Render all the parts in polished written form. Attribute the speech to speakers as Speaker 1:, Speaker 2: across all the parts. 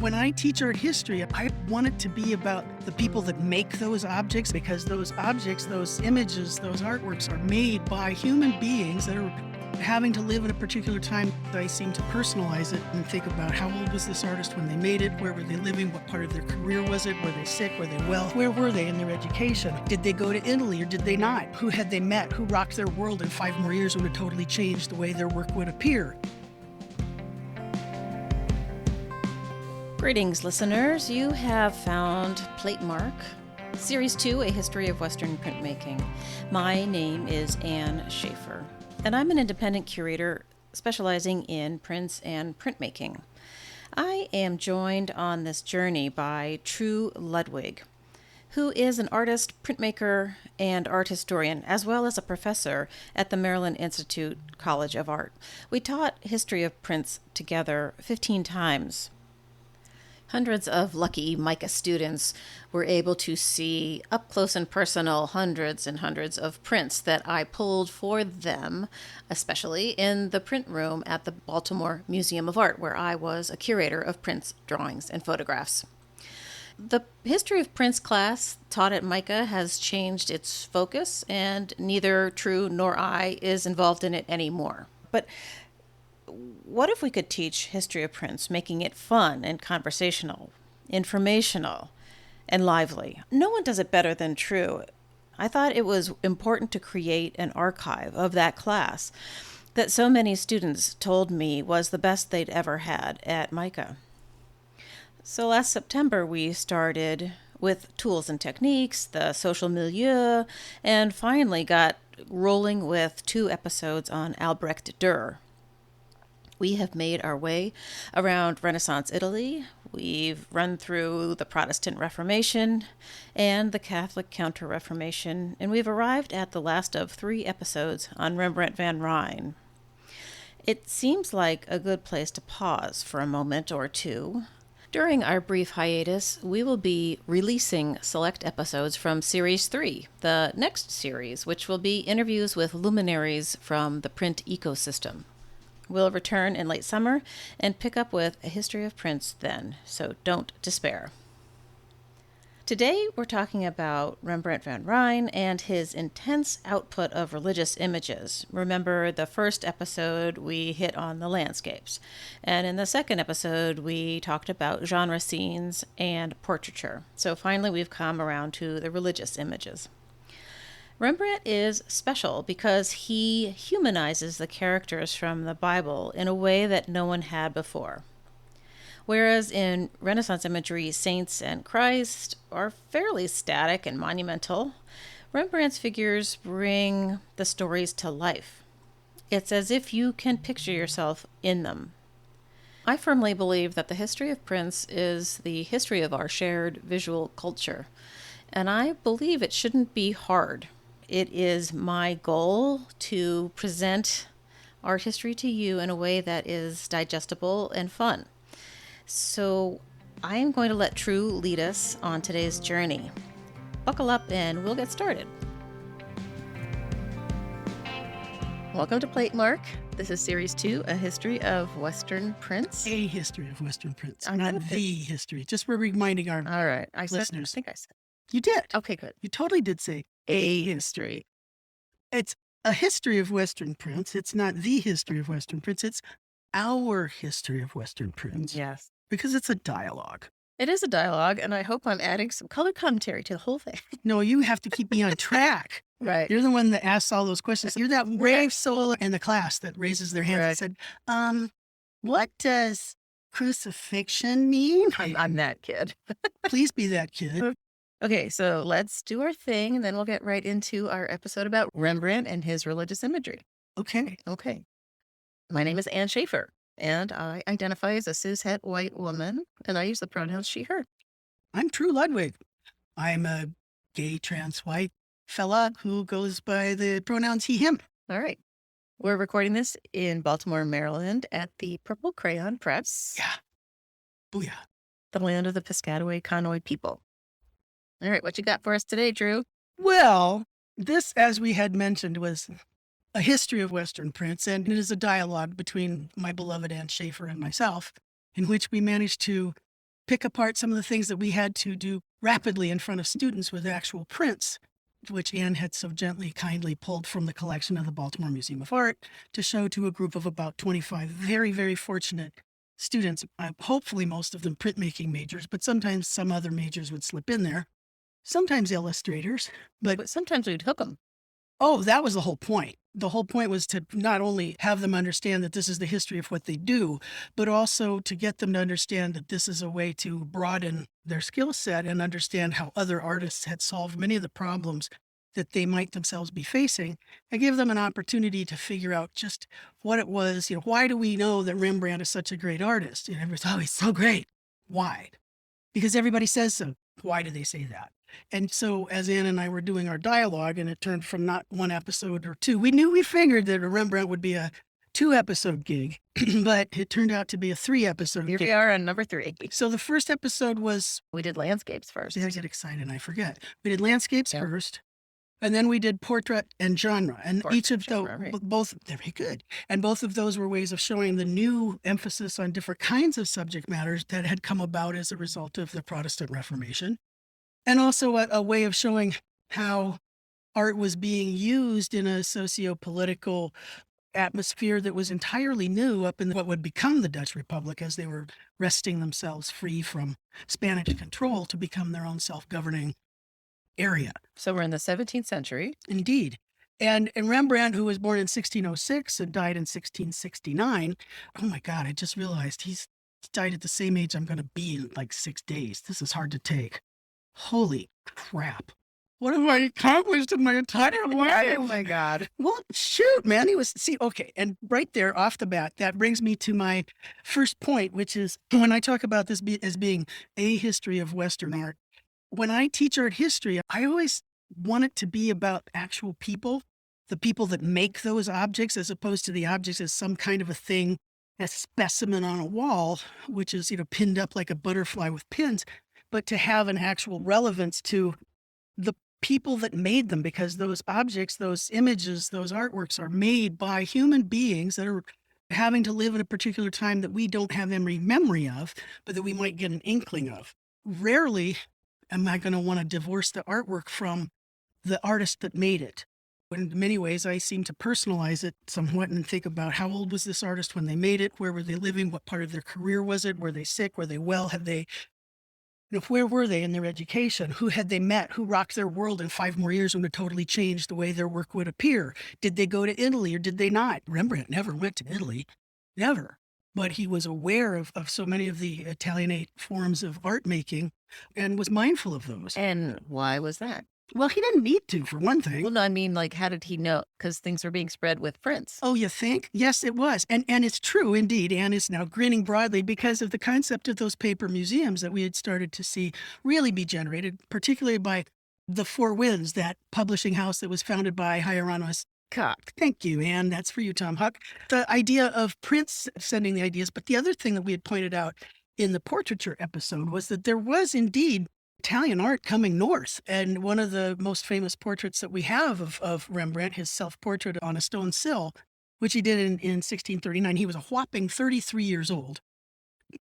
Speaker 1: When I teach art history, I want it to be about the people that make those objects, because those objects, those images, those artworks are made by human beings that are having to live at a particular time. I seem to personalize it and think about how old was this artist when they made it, where were they living, what part of their career was it, were they sick, were they well, where were they in their education, did they go to Italy or did they not, who had they met, who rocked their world in 5 more years would have totally changed the way their work would appear.
Speaker 2: Greetings, listeners. You have found Platemark, Series 2, A History of Western Printmaking. My name is Ann Shafer, and I'm an independent curator specializing in prints and printmaking. I am joined on this journey by Tru Ludwig, who is an artist, printmaker, and art historian, as well as a professor at the Maryland Institute College of Art. We taught History of Prints together 15 times. Hundreds of lucky MICA students were able to see up close and personal hundreds and hundreds of prints that I pulled for them, especially in the print room at the Baltimore Museum of Art, where I was a curator of prints, drawings, and photographs. The History of Prints class taught at MICA has changed its focus, and neither Tru nor I is involved in it anymore. But what if we could teach history of prints, making it fun and conversational, informational, and lively? No one does it better than Tru. I thought it was important to create an archive of that class that so many students told me was the best they'd ever had at MICA. So last September, we started with tools and techniques, the social milieu, and finally got rolling with 2 episodes on Albrecht Dürer. We have made our way around Renaissance Italy. We've run through the Protestant Reformation and the Catholic Counter-Reformation, and we've arrived at the last of 3 episodes on Rembrandt van Rijn. It seems like a good place to pause for a moment or two. During our brief hiatus, we will be releasing select episodes from Series 3, the next series, which will be interviews with luminaries from the print ecosystem. We'll return in late summer and pick up with a history of prints then, so don't despair. Today we're talking about Rembrandt van Rijn and his intense output of religious images. Remember, the first episode we hit on the landscapes, and in the second episode we talked about genre scenes and portraiture. So finally we've come around to the religious images. Rembrandt is special because he humanizes the characters from the Bible in a way that no one had before. Whereas in Renaissance imagery, saints and Christ are fairly static and monumental, Rembrandt's figures bring the stories to life. It's as if you can picture yourself in them. I firmly believe that the history of prints is the history of our shared visual culture, and I believe it shouldn't be hard. It is my goal to present art history to you in a way that is digestible and fun. So I am going to let Tru lead us on today's journey. Buckle up and we'll get started. Welcome to Platemark. This is Series 2, A History of Western Prints.
Speaker 1: A history of Western prints, not the history. Just we're reminding our
Speaker 2: All right.
Speaker 1: listeners.
Speaker 2: I think I said.
Speaker 1: You did.
Speaker 2: Okay, good.
Speaker 1: You totally did say a history. It's a history of Western prints. It's not the history of Western prints. It's our history of Western prints.
Speaker 2: Yes.
Speaker 1: Because it's a dialogue.
Speaker 2: It is a dialogue, and I hope I'm adding some color commentary to the whole thing.
Speaker 1: No, you have to keep me on track.
Speaker 2: Right.
Speaker 1: You're the one that asks all those questions. You're that brave soul in the class that raises their hand and said, what does crucifixion mean?
Speaker 2: I'm that kid.
Speaker 1: Please be that kid.
Speaker 2: Okay, so let's do our thing, and then we'll get right into our episode about Rembrandt and his religious imagery.
Speaker 1: Okay.
Speaker 2: My name is Ann Shafer, and I identify as a cishet white woman, and I use the pronouns she, her.
Speaker 1: I'm Tru Ludwig. I'm a gay, trans, white fella who goes by the pronouns he, him.
Speaker 2: All right. We're recording this in Baltimore, Maryland at the Purple Crayon Press.
Speaker 1: Yeah. Booyah.
Speaker 2: The land of the Piscataway Conoy people. All right, what you got for us today, Tru?
Speaker 1: Well, this, as we had mentioned, was a history of Western prints, and it is a dialogue between my beloved Ann Shafer and myself, in which we managed to pick apart some of the things that we had to do rapidly in front of students with actual prints, which Anne had so gently, kindly pulled from the collection of the Baltimore Museum of Art to show to a group of about 25 very, very fortunate students, hopefully most of them printmaking majors, but sometimes some other majors would slip in there, sometimes illustrators,
Speaker 2: But sometimes we'd hook them.
Speaker 1: oh, that was the whole point. The whole point was to not only have them understand that this is the history of what they do, but also to get them to understand that this is a way to broaden their skill set and understand how other artists had solved many of the problems that they might themselves be facing, and give them an opportunity to figure out just what it was. Why do we know that Rembrandt is such a great artist? Everybody's, oh, he's so great. Why? Because everybody says so. Why do they say that? And so as Anne and I were doing our dialogue, and it turned from not one episode or two, we figured that a Rembrandt would be a 2-episode gig, but it turned out to be a 3-episode
Speaker 2: Here
Speaker 1: gig.
Speaker 2: we are on number 3.
Speaker 1: So the first episode was,
Speaker 2: We did landscapes first.
Speaker 1: see, I get excited and I forget. We did landscapes
Speaker 2: Yeah.
Speaker 1: first, and then we did portrait and genre. And each of those,
Speaker 2: Genre, right.
Speaker 1: both, very good. And both of those were ways of showing the new emphasis on different kinds of subject matters that had come about as a result of the Protestant Reformation. And also a way of showing how art was being used in a socio-political atmosphere that was entirely new up in what would become the Dutch Republic as they were wresting themselves free from Spanish control to become their own self-governing area.
Speaker 2: So we're in the 17th century.
Speaker 1: Indeed. And Rembrandt, who was born in 1606 and died in 1669, oh my God, I just realized he died at the same age I'm going to be in like 6 days. This is hard to take. Holy crap. What have I accomplished in my entire life?
Speaker 2: Oh my God.
Speaker 1: Well, shoot, man. Okay. And right there off the bat, that brings me to my first point, which is when I talk about this as being a history of Western art, when I teach art history, I always want it to be about actual people, the people that make those objects, as opposed to the objects as some kind of a thing, a specimen on a wall, which is, pinned up like a butterfly with pins, but to have an actual relevance to the people that made them, because those objects, those images, those artworks are made by human beings that are having to live at a particular time that we don't have any memory of, but that we might get an inkling of. Rarely am I going to want to divorce the artwork from the artist that made it. In many ways, I seem to personalize it somewhat and think about how old was this artist when they made it? Where were they living? What part of their career was it? Were they sick? Were they well? Where were they in their education? Who had they met? Who rocked their world in 5 more years and would totally change the way their work would appear? Did they go to Italy or did they not? Rembrandt never went to Italy. Never. But he was aware of so many of the Italianate forms of art making and was mindful of those.
Speaker 2: And why was that?
Speaker 1: Well, he didn't need to, for one thing.
Speaker 2: Well, no, I mean, like, how did he know? Because things were being spread with prints.
Speaker 1: Oh, you think? Yes, it was. And it's true, indeed. Anne is now grinning broadly because of the concept of those paper museums that we had started to see really be generated, particularly by the Four Winds, that publishing house that was founded by Hieronymus Huck. Thank you, Anne. That's for you, Tom Huck. The idea of prints sending the ideas. But the other thing that we had pointed out in the portraiture episode was that there was indeed Italian art coming north. And one of the most famous portraits that we have of Rembrandt, his self-portrait on a stone sill, which he did in 1639, he was a whopping 33 years old,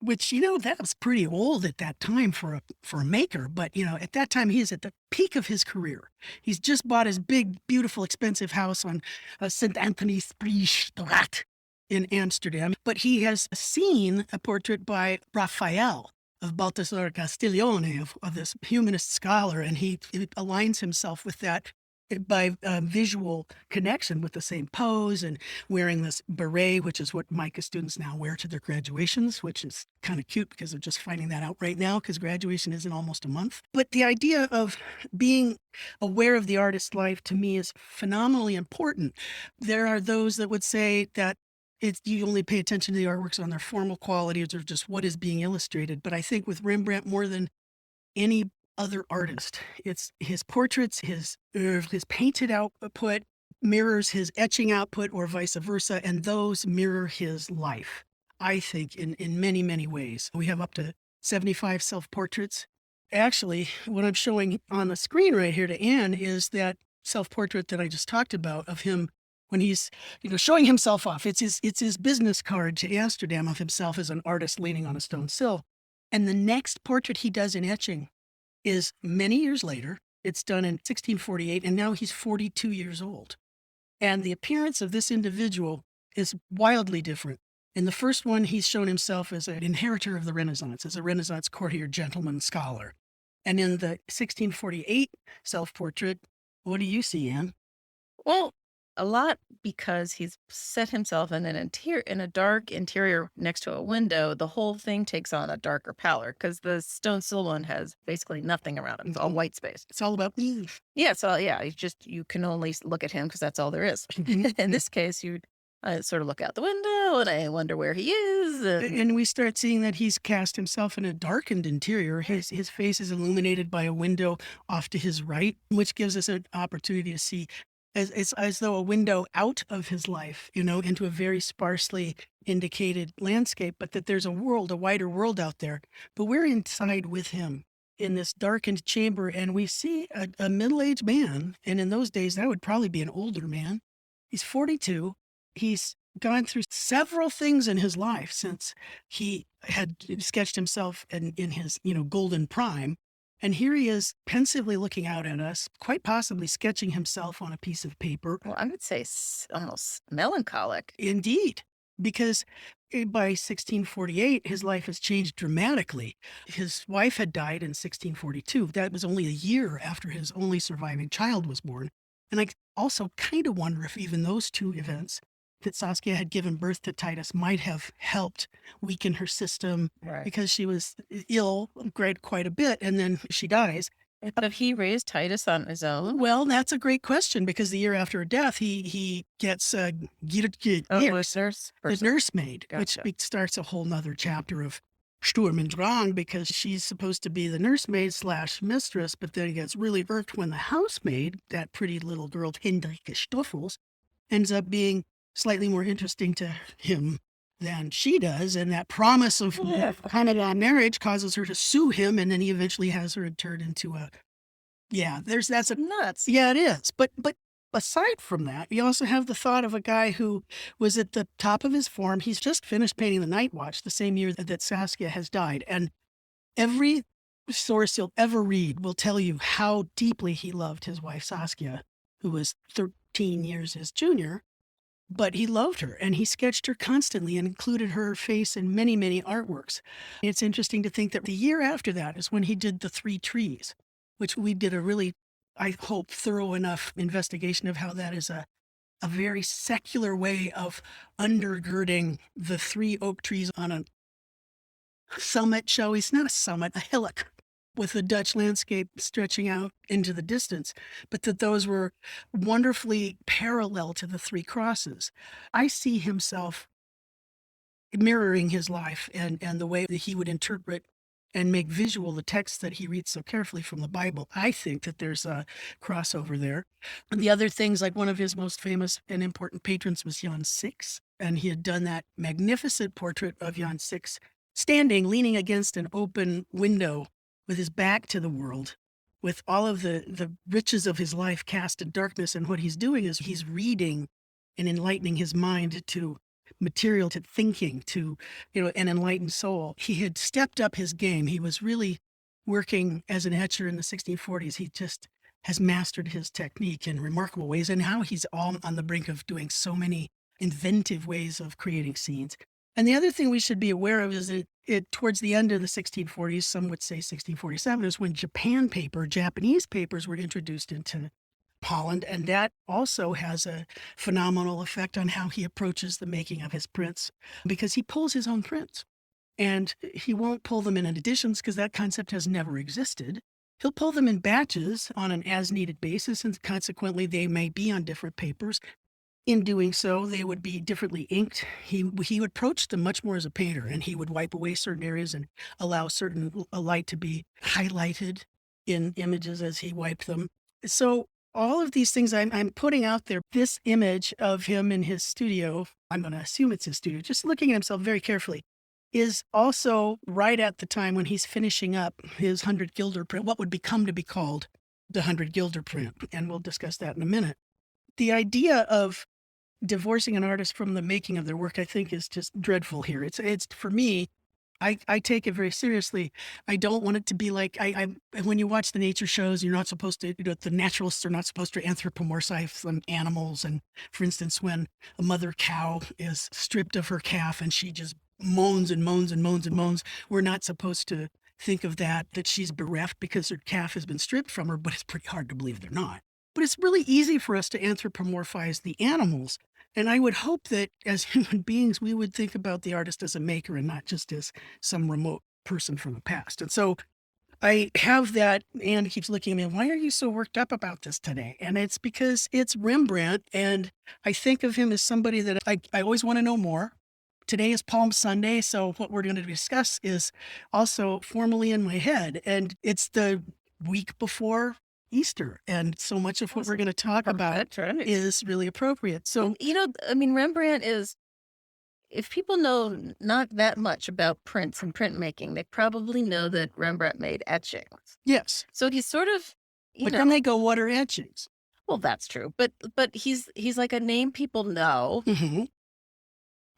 Speaker 1: which, that was pretty old at that time for a maker. But, at that time, he is at the peak of his career. He's just bought his big, beautiful, expensive house on St. Anthony's Straat in Amsterdam. But he has seen a portrait by Raphael of Baltasar Castiglione, of this humanist scholar, and he aligns himself with that by visual connection with the same pose and wearing this beret, which is what MICA students now wear to their graduations, which is kind of cute because they're just finding that out right now because graduation is in almost a month. But the idea of being aware of the artist's life to me is phenomenally important. There are those that would say that you only pay attention to the artworks on their formal qualities or just what is being illustrated. But I think with Rembrandt, more than any other artist, it's his portraits, his oeuvre, his painted output mirrors his etching output or vice versa, and those mirror his life, I think, in many, many ways. We have up to 75 self-portraits. Actually, what I'm showing on the screen right here to Anne is that self-portrait that I just talked about of him when he's, showing himself off. It's his business card to Amsterdam of himself as an artist leaning on a stone sill. And the next portrait he does in etching is many years later. It's done in 1648, and now he's 42 years old. And the appearance of this individual is wildly different. In the first one, he's shown himself as an inheritor of the Renaissance, as a Renaissance courtier, gentleman, scholar. And in the 1648 self-portrait, what do you see, Anne?
Speaker 3: Well, a lot because he's set himself in in a dark interior next to a window. The whole thing takes on a darker pallor because the stone still one has basically nothing around him. It's all white space.
Speaker 1: It's all about Eve.
Speaker 3: Yeah, so yeah, you can only look at him because that's all there is. In this case, you sort of look out the window and I wonder where he is.
Speaker 1: And we start seeing that he's cast himself in a darkened interior. His face is illuminated by a window off to his right, which gives us an opportunity to see it's as though a window out of his life, into a very sparsely indicated landscape, but that there's a wider world out there. But we're inside with him in this darkened chamber, and we see a middle-aged man. And in those days, that would probably be an older man. He's 42. He's gone through several things in his life since he had sketched himself in his, golden prime. And here he is pensively looking out at us, quite possibly sketching himself on a piece of paper.
Speaker 3: Well, I would say almost melancholic.
Speaker 1: Indeed, because by 1648, his life has changed dramatically. His wife had died in 1642. That was only a year after his only surviving child was born. And I also kind of wonder if even those two events, that Saskia had given birth to Titus, might have helped weaken her system,
Speaker 3: Right.
Speaker 1: because she was ill quite a bit, and then she dies.
Speaker 3: But if he raised Titus on his own,
Speaker 1: Well, that's a great question, because the year after her death, he gets
Speaker 3: was nurse
Speaker 1: the nursemaid,
Speaker 3: Gotcha.
Speaker 1: which starts a whole nother chapter of Sturm und Drang, because she's supposed to be the nursemaid / mistress, but then gets really irked when the housemaid, that pretty little girl, Hendrike Stoffels, ends up being slightly more interesting to him than she does. And that promise of Canada marriage causes her to sue him. And then he eventually has her turned into that's a
Speaker 3: nuts.
Speaker 1: Yeah, it is. But aside from that, you also have the thought of a guy who was at the top of his form. He's just finished painting the Night Watch the same year that Saskia has died. And every source you'll ever read will tell you how deeply he loved his wife, Saskia, who was 13 years his junior. But he loved her, and he sketched her constantly and included her face in many, many artworks. It's interesting to think that the year after that is when he did the 3 trees, which we did a really, I hope, thorough enough investigation of how that is a very secular way of undergirding the 3 oak trees on a summit, not a summit, a hillock, with the Dutch landscape stretching out into the distance, but that those were wonderfully parallel to the 3 crosses. I see himself mirroring his life and the way that he would interpret and make visual the texts that he reads so carefully from the Bible. I think that there's a crossover there. And the other things, like one of his most famous and important patrons was Jan Six, and he had done that magnificent portrait of Jan Six standing, leaning against an open window with his back to the world, with all of the riches of his life cast in darkness. And what he's doing is he's reading and enlightening his mind to material, to thinking, to, an enlightened soul. He had stepped up his game. He was really working as an etcher in the 1640s. He just has mastered his technique in remarkable ways, and how he's all on the brink of doing so many inventive ways of creating scenes. And the other thing we should be aware of is that towards the end of the 1640s, some would say 1647, is when Japanese papers were introduced into Holland. And that also has a phenomenal effect on how he approaches the making of his prints, because he pulls his own prints. And he won't pull them in editions, because that concept has never existed. He'll pull them in batches on an as-needed basis, and consequently they may be on different papers. In doing so, they would be differently inked. He would approach them much more as a painter, and he would wipe away certain areas and allow certain light to be highlighted in images as he wiped them. So all of these things I'm putting out there, this image of him in his studio, I'm going to assume it's his studio, just looking at himself very carefully, is also right at the time when he's finishing up his 100 Guilder print, what would become to be called the 100 Guilder print. And we'll discuss that in a minute. The idea of divorcing an artist from the making of their work, I think, is just dreadful here. It's for me, I take it very seriously. I don't want it to be like when you watch the nature shows, you're not supposed to, the naturalists are not supposed to anthropomorphize some animals. And for instance, when a mother cow is stripped of her calf and she just moans and moans and moans and moans, we're not supposed to think of that she's bereft because her calf has been stripped from her, but it's pretty hard to believe they're not. But it's really easy for us to anthropomorphize the animals. And I would hope that as human beings, we would think about the artist as a maker and not just as some remote person from the past. And so I have that, and keeps looking at me, why are you so worked up about this today? And it's because it's Rembrandt, and I think of him as somebody that I always want to know more. Today is Palm Sunday, so what we're going to discuss is also formally in my head, and it's the week before Easter, and so much of what we're going to talk about is really appropriate. So,
Speaker 3: I mean, Rembrandt is, if people know not that much about prints and printmaking, they probably know that Rembrandt made etchings.
Speaker 1: yes,
Speaker 3: So he's sort of,
Speaker 1: but then they go, what are etchings?
Speaker 3: well, that's true. But he's like a name people know.
Speaker 1: Mm-hmm.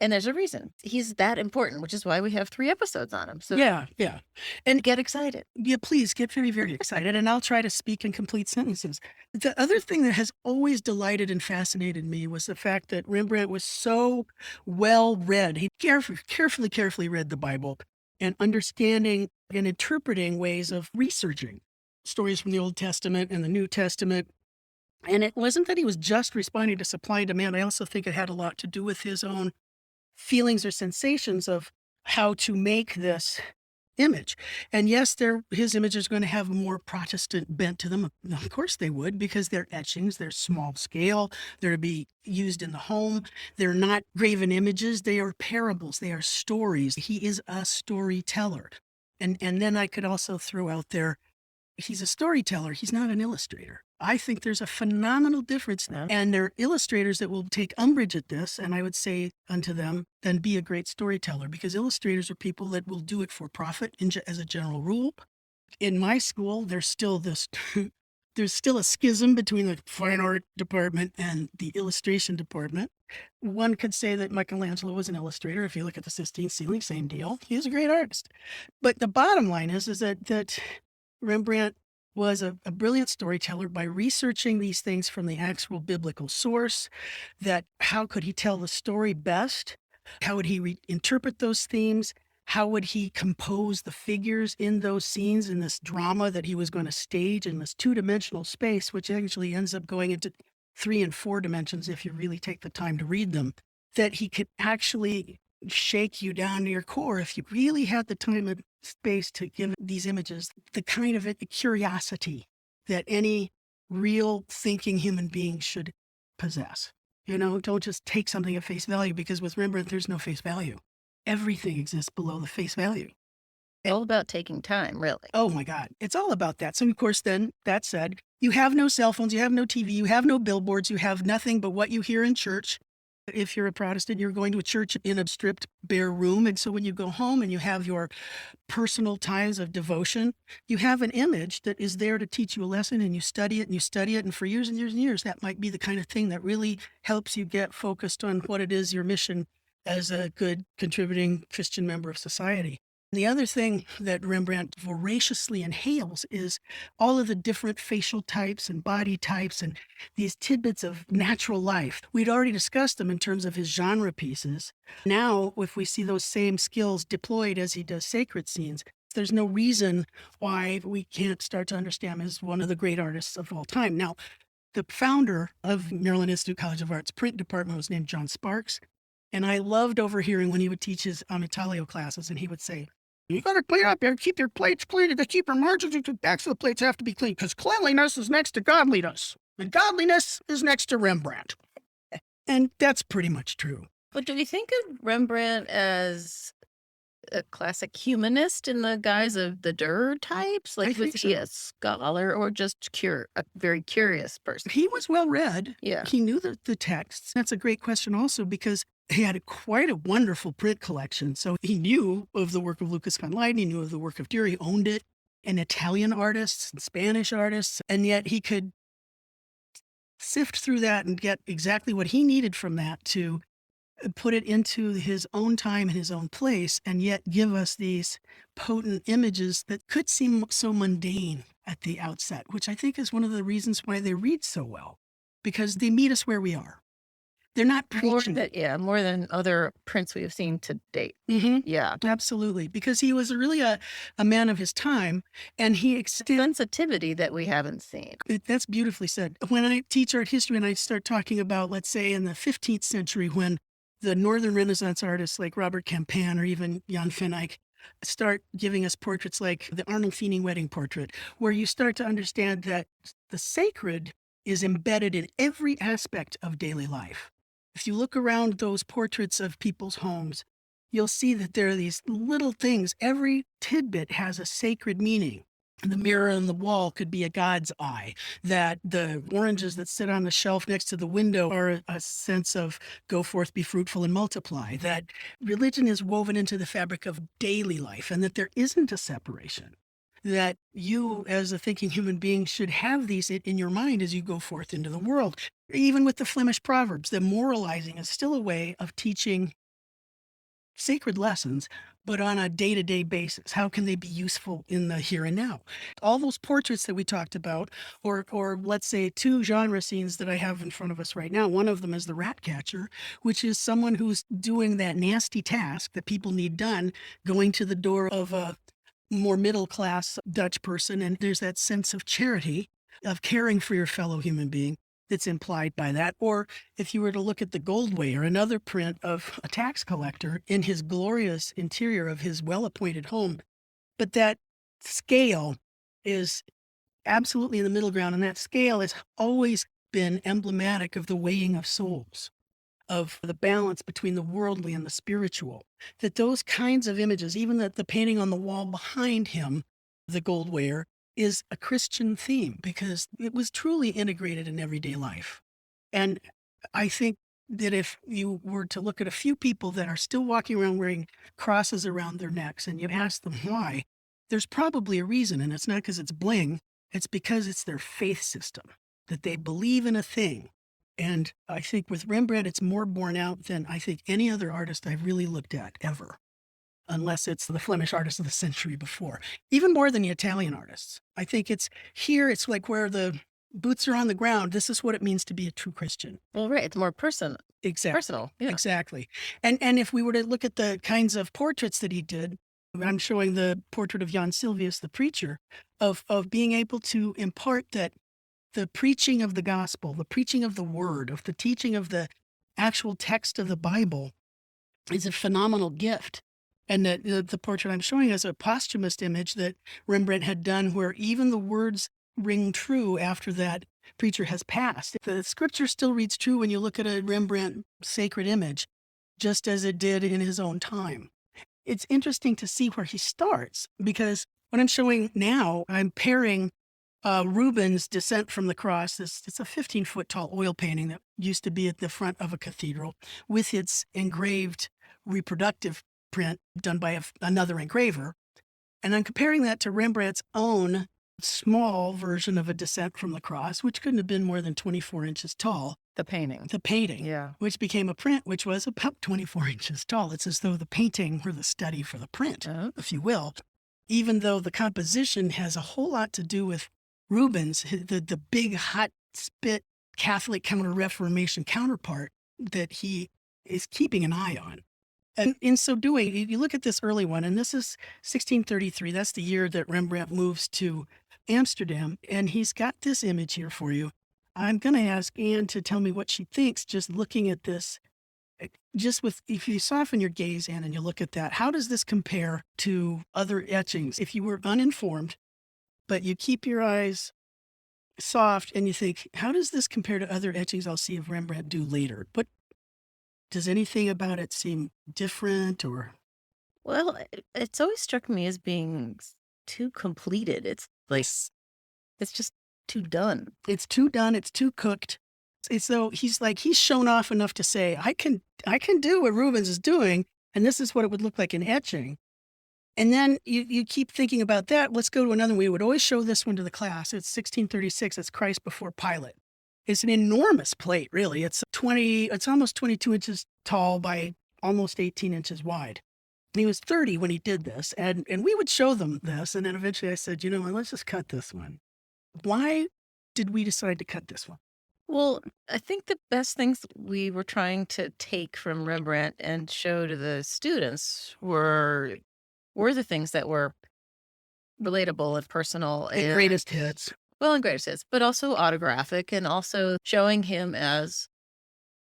Speaker 3: And there's a reason. He's that important, which is why we have 3 episodes on him. So
Speaker 1: Yeah.
Speaker 3: and get excited.
Speaker 1: Yeah, please get very, very excited, and I'll try to speak in complete sentences. The other thing that has always delighted and fascinated me was the fact that Rembrandt was so well read. He carefully read the Bible and understanding and interpreting ways of researching stories from the Old Testament and the New Testament. And it wasn't that he was just responding to supply and demand. I also think it had a lot to do with his own feelings or sensations of how to make this image. And yes, his image is going to have a more Protestant bent to them. Of course they would, because they're etchings, they're small scale, they're to be used in the home. They're not graven images, they are parables, they are stories. He is a storyteller. And then I could also throw out there, he's a storyteller, he's not an illustrator. I think there's a phenomenal difference now. And there are illustrators that will take umbrage at this, and I would say unto them, then be a great storyteller, because illustrators are people that will do it for profit as a general rule. In my school, there's still there's still a schism between the fine art department and the illustration department. One could say that Michelangelo was an illustrator. If you look at the Sistine ceiling, same deal. He was a great artist. But the bottom line is that Rembrandt was a brilliant storyteller by researching these things from the actual biblical source. That how could he tell the story best? How would he interpret those themes? How would he compose the figures in those scenes, in this drama that he was going to stage in this 2-dimensional space, which actually ends up going into 3 and 4 dimensions if you really take the time to read them? That he could actually shake you down to your core if you really had the time and space to give these images the kind of curiosity that any real thinking human being should possess. Don't just take something at face value, because with Rembrandt, there's no face value. Everything exists below the face value.
Speaker 3: It's all about taking time, really.
Speaker 1: Oh my God. It's all about that. So of course, then that said, you have no cell phones, you have no TV, you have no billboards, you have nothing but what you hear in church. If you're a Protestant, you're going to a church in a stripped, bare room. And so when you go home and you have your personal times of devotion, you have an image that is there to teach you a lesson, and you study it and you study it. And for years and years and years, that might be the kind of thing that really helps you get focused on what it is your mission as a good contributing Christian member of society. The other thing that Rembrandt voraciously inhales is all of the different facial types and body types and these tidbits of natural life. We'd already discussed them in terms of his genre pieces. Now, if we see those same skills deployed as he does sacred scenes, there's no reason why we can't start to understand him as one of the great artists of all time. Now, the founder of Maryland Institute College of Art's print department was named John Sparks. And I loved overhearing when he would teach his Amitalio classes, and he would say, you got to clean up there, keep your plates clean, to keep your margins and the backs of the plates have to be clean, because cleanliness is next to godliness, and godliness is next to Rembrandt. And that's pretty much true.
Speaker 3: But do we think of Rembrandt as a classic humanist in the guise of the Durer types? Like, was he a scholar or just a very curious person?
Speaker 1: He was well read.
Speaker 3: Yeah.
Speaker 1: He knew the texts. That's a great question also, because he had quite a wonderful print collection. So he knew of the work of Lucas van Leyden. He knew of the work of Durer. He owned it. And Italian artists and Spanish artists. And yet he could sift through that and get exactly what he needed from that to put it into his own time and his own place, and yet give us these potent images that could seem so mundane at the outset, which I think is one of the reasons why they read so well, because they meet us where we are. They're not preaching.
Speaker 3: More than other prints we have seen to date.
Speaker 1: Mm-hmm.
Speaker 3: Yeah.
Speaker 1: Absolutely. Because he was really a man of his time, and he extends.
Speaker 3: Sensitivity that we haven't seen.
Speaker 1: That's beautifully said. When I teach art history and I start talking about, let's say, in the 15th century, when the Northern Renaissance artists like Robert Campin or even Jan van Eyck start giving us portraits like the Arnold Feeney wedding portrait, where you start to understand that the sacred is embedded in every aspect of daily life. If you look around those portraits of people's homes, you'll see that there are these little things. Every tidbit has a sacred meaning. The mirror on the wall could be a God's eye, that the oranges that sit on the shelf next to the window are a sense of go forth, be fruitful, and multiply, that religion is woven into the fabric of daily life, and that there isn't a separation, that you as a thinking human being should have these in your mind as you go forth into the world. Even with the Flemish proverbs, the moralizing is still a way of teaching sacred lessons, but on a day-to-day basis. How can they be useful in the here and now? All those portraits that we talked about, or let's say two genre scenes that I have in front of us right now. One of them is the rat catcher, which is someone who's doing that nasty task that people need done, going to the door of a more middle-class Dutch person, and there's that sense of charity, of caring for your fellow human being that's implied by that. Or if you were to look at the Goldway, another print of a tax collector in his glorious interior of his well-appointed home, but that scale is absolutely in the middle ground, and that scale has always been emblematic of the weighing of souls, of the balance between the worldly and the spiritual. That those kinds of images, even that the painting on the wall behind him, the Goldware, is a Christian theme because it was truly integrated in everyday life. And I think that if you were to look at a few people that are still walking around wearing crosses around their necks and you ask them why, there's probably a reason. And it's not because it's bling, it's because it's their faith system, that they believe in a thing. And I think with Rembrandt, it's more borne out than I think any other artist I've really looked at ever, unless it's the Flemish artists of the century before, even more than the Italian artists. I think it's like where the boots are on the ground. This is what it means to be a true Christian.
Speaker 3: Well, right. It's more personal.
Speaker 1: Exactly.
Speaker 3: Personal. Yeah.
Speaker 1: Exactly. And if we were to look at the kinds of portraits that he did, I'm showing the portrait of Jan Silvius, the preacher, of being able to impart that the preaching of the gospel, the preaching of the word, of the teaching of the actual text of the Bible is a phenomenal gift. And the portrait I'm showing is a posthumous image that Rembrandt had done where even the words ring true after that preacher has passed. The scripture still reads true when you look at a Rembrandt sacred image, just as it did in his own time. It's interesting to see where he starts, because what I'm showing now, I'm pairing Rubens' Descent from the Cross. It's a 15-foot tall oil painting that used to be at the front of a cathedral with its engraved reproductive print done by another engraver. And I'm comparing that to Rembrandt's own small version of a Descent from the Cross, which couldn't have been more than 24 inches tall.
Speaker 3: The painting.
Speaker 1: Yeah. Which became a print, which was about 24 inches tall. It's as though the painting were the study for the print, if you will, even though the composition has a whole lot to do with Rubens, the big, hot, spit Catholic Counter-Reformation counterpart that he is keeping an eye on. And in so doing, you look at this early one, and this is 1633. That's the year that Rembrandt moves to Amsterdam, and he's got this image here for you. I'm going to ask Anne to tell me what she thinks just looking at this. If you soften your gaze, Anne, and you look at that, how does this compare to other etchings? If you were uninformed, but you keep your eyes soft and you think, how does this compare to other etchings I'll see of Rembrandt do later? But does anything about it seem different or?
Speaker 3: Well, it's always struck me as being too completed. It's like, it's just too done.
Speaker 1: It's too done. It's too cooked. It's though he's shown off enough to say, I can do what Rubens is doing, and this is what it would look like in etching. And then you keep thinking about that. Let's go to another one. We would always show this one to the class. It's 1636. It's Christ Before Pilate. It's an enormous plate, really. It's almost 22 inches tall by almost 18 inches wide. And he was 30 when he did this, and we would show them this, and then eventually I said, let's just cut this one. Why did we decide to cut this one?
Speaker 3: Well, I think the best things we were trying to take from Rembrandt and show to the students were the things that were relatable and personal and
Speaker 1: Greatest hits.
Speaker 3: well, and greatest hits, but also autographic, and also showing him as,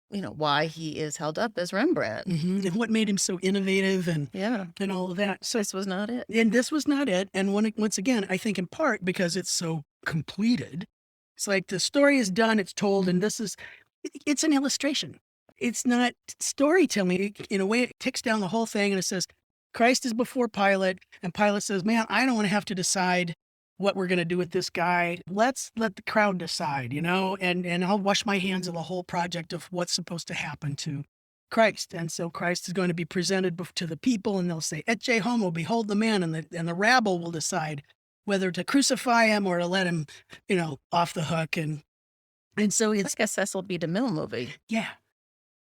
Speaker 3: why he is held up as Rembrandt.
Speaker 1: And what made him so innovative and all of that. So
Speaker 3: This was not it.
Speaker 1: And this was not it. And once again, I think in part because it's so completed. It's like the story is done, it's told, and it's an illustration. It's not storytelling. In a way, it ticks down the whole thing and it says, Christ is before Pilate, and Pilate says, man, I don't want to have to decide what we're going to do with this guy. Let's let the crowd decide, and I'll wash my hands of the whole project of what's supposed to happen to Christ. And so Christ is going to be presented to the people, and they'll say, Ecce homo, behold the man, and the rabble will decide whether to crucify him or to let him, off the hook. And so it's
Speaker 3: like a Cecil B. DeMille movie.
Speaker 1: Yeah.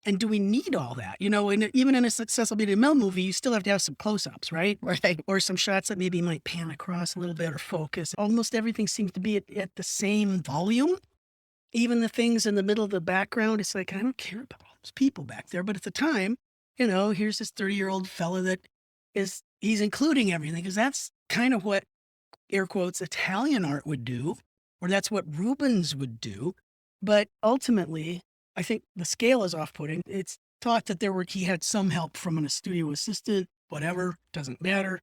Speaker 1: And do we need all that? Even in a Cecil B. DeMille movie, you still have to have some close-ups, right?
Speaker 3: Right.
Speaker 1: Or some shots that maybe might pan across a little bit or focus. Almost everything seems to be at the same volume. Even the things in the middle of the background, it's like, I don't care about all those people back there. But at the time, here's this 30-year-old fella he's including everything, because that's kind of what, air quotes, Italian art would do, or that's what Rubens would do. But ultimately, I think the scale is off-putting. It's thought that he had some help from a studio assistant, whatever, doesn't matter.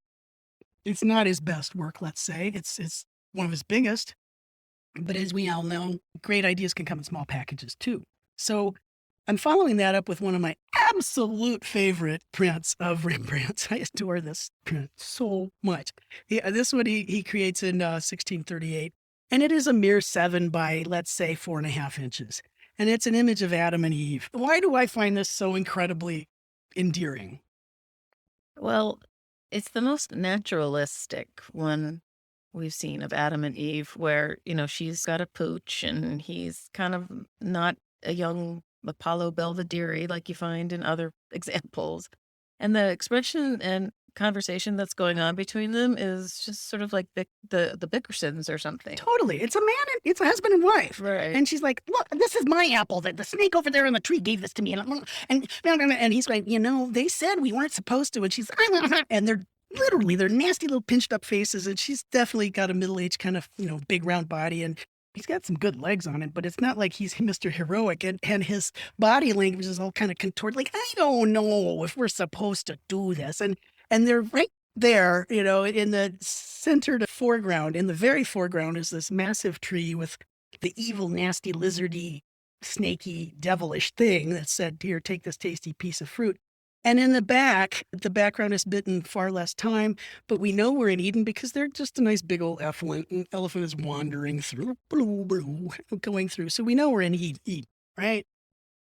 Speaker 1: It's not his best work, let's say. It's one of his biggest. But as we all know, great ideas can come in small packages too. So I'm following that up with one of my absolute favorite prints of Rembrandt's. I adore this print so much. This one he creates in 1638. And it is a mere 7 by, let's say, 4.5 inches. And it's an image of Adam and Eve. Why do I find this so incredibly endearing?
Speaker 3: Well, it's the most naturalistic one we've seen of Adam and Eve, where, she's got a pooch and he's kind of not a young Apollo Belvedere like you find in other examples. And the expression and conversation that's going on between them is just sort of like the Bickersons or something.
Speaker 1: Totally. It's it's a husband and wife.
Speaker 3: Right.
Speaker 1: And she's like, look, this is my apple. The snake over there in the tree gave this to me. And he's like, they said we weren't supposed to. And she's, and they're nasty little pinched up faces. And she's definitely got a middle-aged kind of, big round body. And he's got some good legs on it, but it's not like he's Mr. Heroic. And his body language is all kind of contorted. Like, I don't know if we're supposed to do this. And they're right there, in the center to foreground. In the very foreground is this massive tree with the evil, nasty, lizardy, snaky, devilish thing that said, here, take this tasty piece of fruit. And in the background is bitten far less time, but we know we're in Eden because they're just a nice big old elephant. And elephant is wandering through, going through. So we know we're in Eden, right?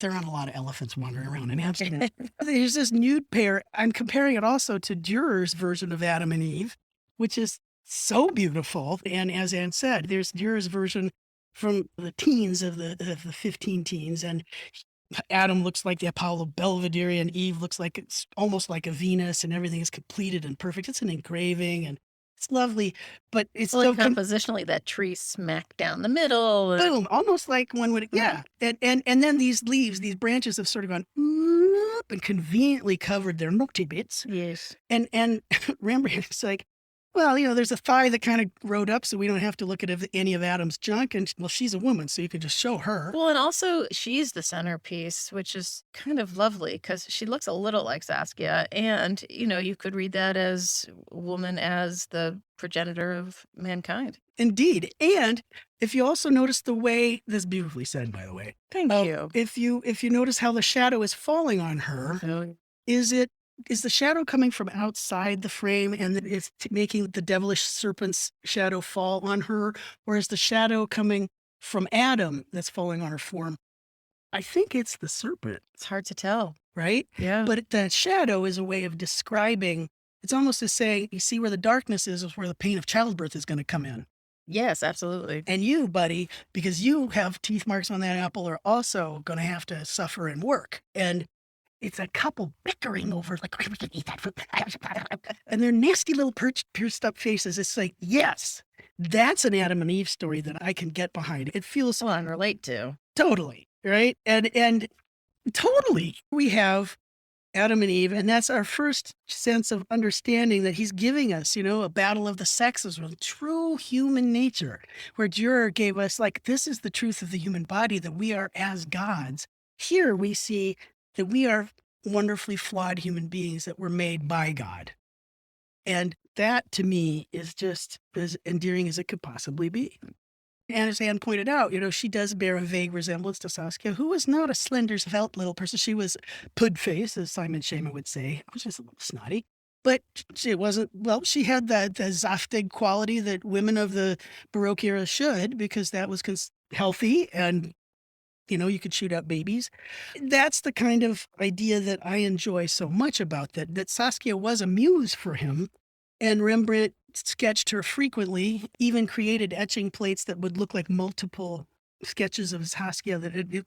Speaker 1: There aren't a lot of elephants wandering around in Amsterdam. There's this nude pair. I'm comparing it also to Dürer's version of Adam and Eve, which is so beautiful. And as Anne said, there's Dürer's version from the teens of the 15 teens. And Adam looks like the Apollo Belvedere, and Eve looks like it's almost like a Venus, and everything is completed and perfect. It's an engraving, and it's lovely, but it's so
Speaker 3: compositionally that tree smack down the middle.
Speaker 1: Boom, almost like one would, yeah. And then these leaves, these branches have sort of gone and conveniently covered their nocti bits.
Speaker 3: Yes.
Speaker 1: And Rembrandt's like, well, there's a thigh that kind of rode up, so we don't have to look at any of Adam's junk. And, well, she's a woman, so you can just show her.
Speaker 3: Well, and also she's the centerpiece, which is kind of lovely because she looks a little like Saskia. And, you could read that as woman as the progenitor of mankind.
Speaker 1: Indeed. And if you also notice the way, this is beautifully said, by the way.
Speaker 3: Thank you.
Speaker 1: If you notice how the shadow is falling on her, is the shadow coming from outside the frame and it's making the devilish serpent's shadow fall on her? Or is the shadow coming from Adam that's falling on her form? I think it's the serpent.
Speaker 3: It's hard to tell.
Speaker 1: Right?
Speaker 3: Yeah.
Speaker 1: But the shadow is a way of describing, it's almost to say, you see where the darkness is where the pain of childbirth is going to come in.
Speaker 3: Yes, absolutely.
Speaker 1: And you, buddy, because you have teeth marks on that apple, are also going to have to suffer and work. And it's a couple bickering over, like, we can eat that food. And their nasty little pierced up faces. It's like, yes, that's an Adam and Eve story that I can get behind. It feels
Speaker 3: Well, and relate to.
Speaker 1: totally, right? And totally, we have Adam and Eve, and that's our first sense of understanding that he's giving us, a battle of the sexes with true human nature, where Dürer gave us, like, this is the truth of the human body, that we are as gods. Here we see that we are wonderfully flawed human beings that were made by God. And that, to me, is just as endearing as it could possibly be. And as Anne pointed out, she does bear a vague resemblance to Saskia, who was not a slender, svelte little person. She was pud-faced, as Simon Shaman would say, which is a little snotty. But she wasn't, well, she had the zaftig quality that women of the Baroque era should, because that was healthy and, you could shoot up babies. That's the kind of idea that I enjoy so much about that Saskia was a muse for him. And Rembrandt sketched her frequently, even created etching plates that would look like multiple sketches of Saskia,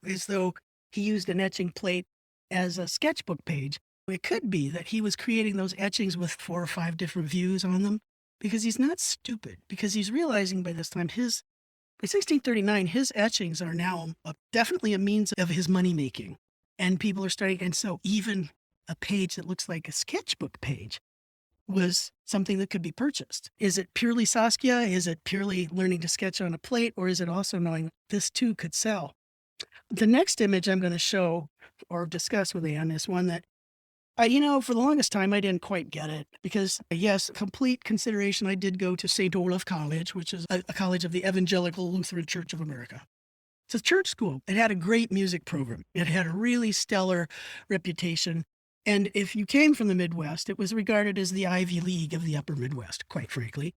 Speaker 1: as though he used an etching plate as a sketchbook page. It could be that he was creating those etchings with 4 or 5 different views on them, because he's not stupid, because he's realizing by this time by 1639, his etchings are now definitely a means of his money making. And people are starting, and so even a page that looks like a sketchbook page was something that could be purchased. Is it purely Saskia? Is it purely learning to sketch on a plate? Or is it also knowing this too could sell? The next image I'm going to show or discuss with Anne is one that, for the longest time, I didn't quite get it. Because, yes, complete consideration, I did go to St. Olaf College, which is a college of the Evangelical Lutheran Church of America. It's a church school. It had a great music program. It had a really stellar reputation. And if you came from the Midwest, it was regarded as the Ivy League of the upper Midwest, quite frankly.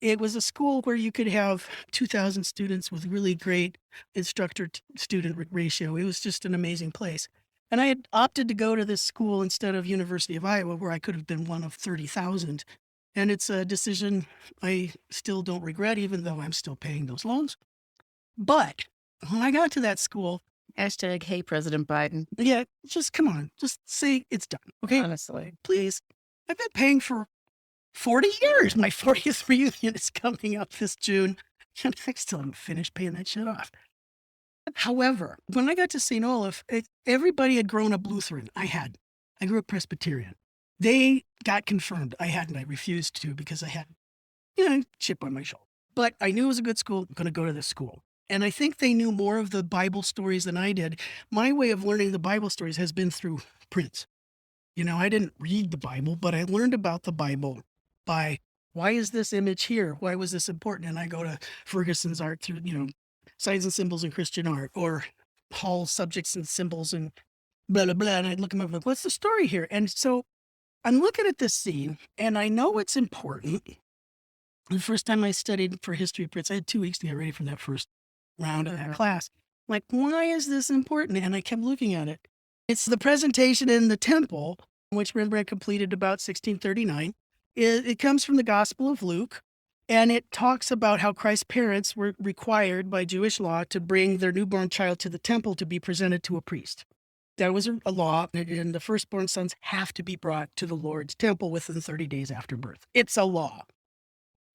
Speaker 1: It was a school where you could have 2,000 students with really great instructor-student ratio. It was just an amazing place. And I had opted to go to this school instead of University of Iowa, where I could have been one of 30,000. And it's a decision I still don't regret, even though I'm still paying those loans. But when I got to that school,
Speaker 3: Hashtag, hey, President Biden.
Speaker 1: yeah, just come on, just say it's done, okay?
Speaker 3: Honestly.
Speaker 1: Please. I've been paying for 40 years. My 40th reunion is coming up this June, and I still haven't finished paying that shit off. However, when I got to St. Olaf, everybody had grown up Lutheran. I grew up Presbyterian. They got confirmed. I hadn't. I refused to, because I had, chip on my shoulder. But I knew it was a good school. I'm going to go to this school. And I think they knew more of the Bible stories than I did. My way of learning the Bible stories has been through prints. I didn't read the Bible, but I learned about the Bible by, why is this image here? Why was this important? And I go to Ferguson's art through, Signs and Symbols in Christian Art, or Hall's Subjects and Symbols and blah, blah, blah. And I'd look them up, like, what's the story here? And so I'm looking at this scene, and I know it's important. The first time I studied for History of Prints, I had 2 weeks to get ready for that first round of that class. Like, why is this important? And I kept looking at it. It's the presentation in the temple, which Rembrandt completed about 1639. It comes from the Gospel of Luke, and it talks about how Christ's parents were required by Jewish law to bring their newborn child to the temple to be presented to a priest. That was a law, and the firstborn sons have to be brought to the Lord's temple within 30 days after birth. It's a law.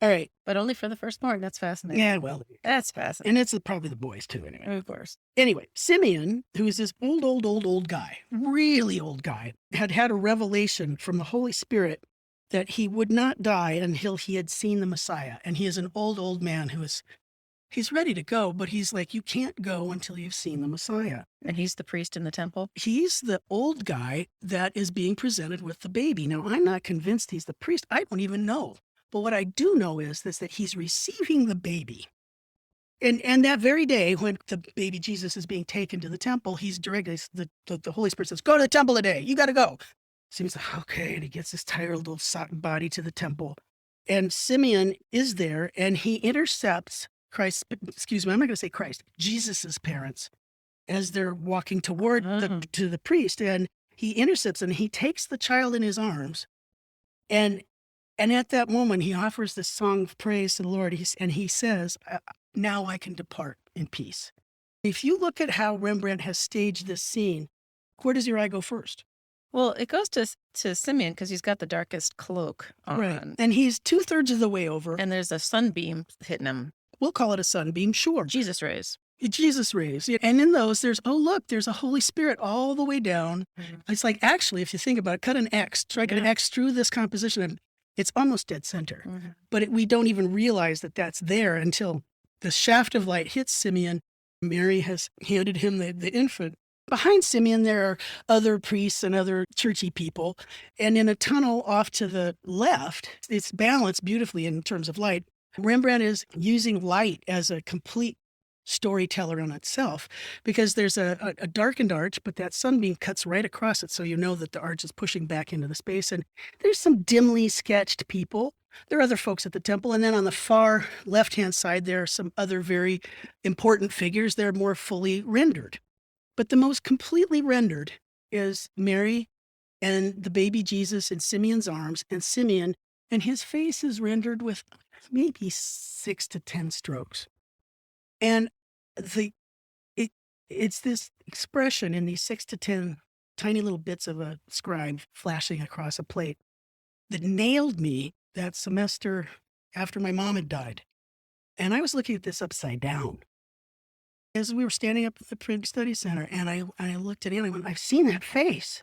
Speaker 1: All right.
Speaker 3: But only for the firstborn. That's fascinating.
Speaker 1: Yeah, well.
Speaker 3: That's fascinating.
Speaker 1: And it's probably the boys, too, anyway.
Speaker 3: Of course.
Speaker 1: Anyway, Simeon, who is this old guy, really old guy, had a revelation from the Holy Spirit that he would not die until he had seen the Messiah. And he is an old man he's ready to go, but he's like, you can't go until you've seen the Messiah.
Speaker 3: And he's the priest in the temple?
Speaker 1: He's the old guy that is being presented with the baby. Now, I'm not convinced he's the priest. I don't even know. But what I do know is that he's receiving the baby. And that very day, when the baby Jesus is being taken to the temple, he's directed, the Holy Spirit says, go to the temple today. You got to go. Seems like, okay. And he gets his tired little satin body to the temple. And Simeon is there, and he intercepts I'm not going to say Christ, Jesus's parents, as they're walking toward to the priest. And he intercepts, and he takes the child in his arms, and And at that moment, he offers this song of praise to the Lord. And he says, now I can depart in peace. If you look at how Rembrandt has staged this scene, where does your eye go first?
Speaker 3: Well, it goes to Simeon because he's got the darkest cloak on.
Speaker 1: Right. And he's 2/3 of the way over.
Speaker 3: And there's a sunbeam hitting him.
Speaker 1: We'll call it a sunbeam, sure.
Speaker 3: Jesus rays.
Speaker 1: Jesus rays. And in those, there's a Holy Spirit all the way down. It's like, actually, if you think about it, cut an X, strike an X through this composition, and it's almost dead center. But we don't even realize that that's there until the shaft of light hits Simeon. Mary has handed him the infant. Behind Simeon, there are other priests and other churchy people. And in a tunnel off to the left, it's balanced beautifully in terms of light. Rembrandt is using light as a complete storyteller in itself, because there's a darkened arch, but that sunbeam cuts right across it, so you know that the arch is pushing back into the space. And there's some dimly sketched people. There are other folks at the temple. And then on the far left-hand side, there are some other very important figures. They're more fully rendered. But the most completely rendered is Mary and the baby Jesus in Simeon's arms, and Simeon, and his face is rendered with maybe 6 to 10 strokes. And it's this expression in these 6 to 10 tiny little bits of a scribe flashing across a plate that nailed me that semester after my mom had died. And I was looking at this upside down as we were standing up at the Print Study Center, and I looked at it and I went, I've seen that face.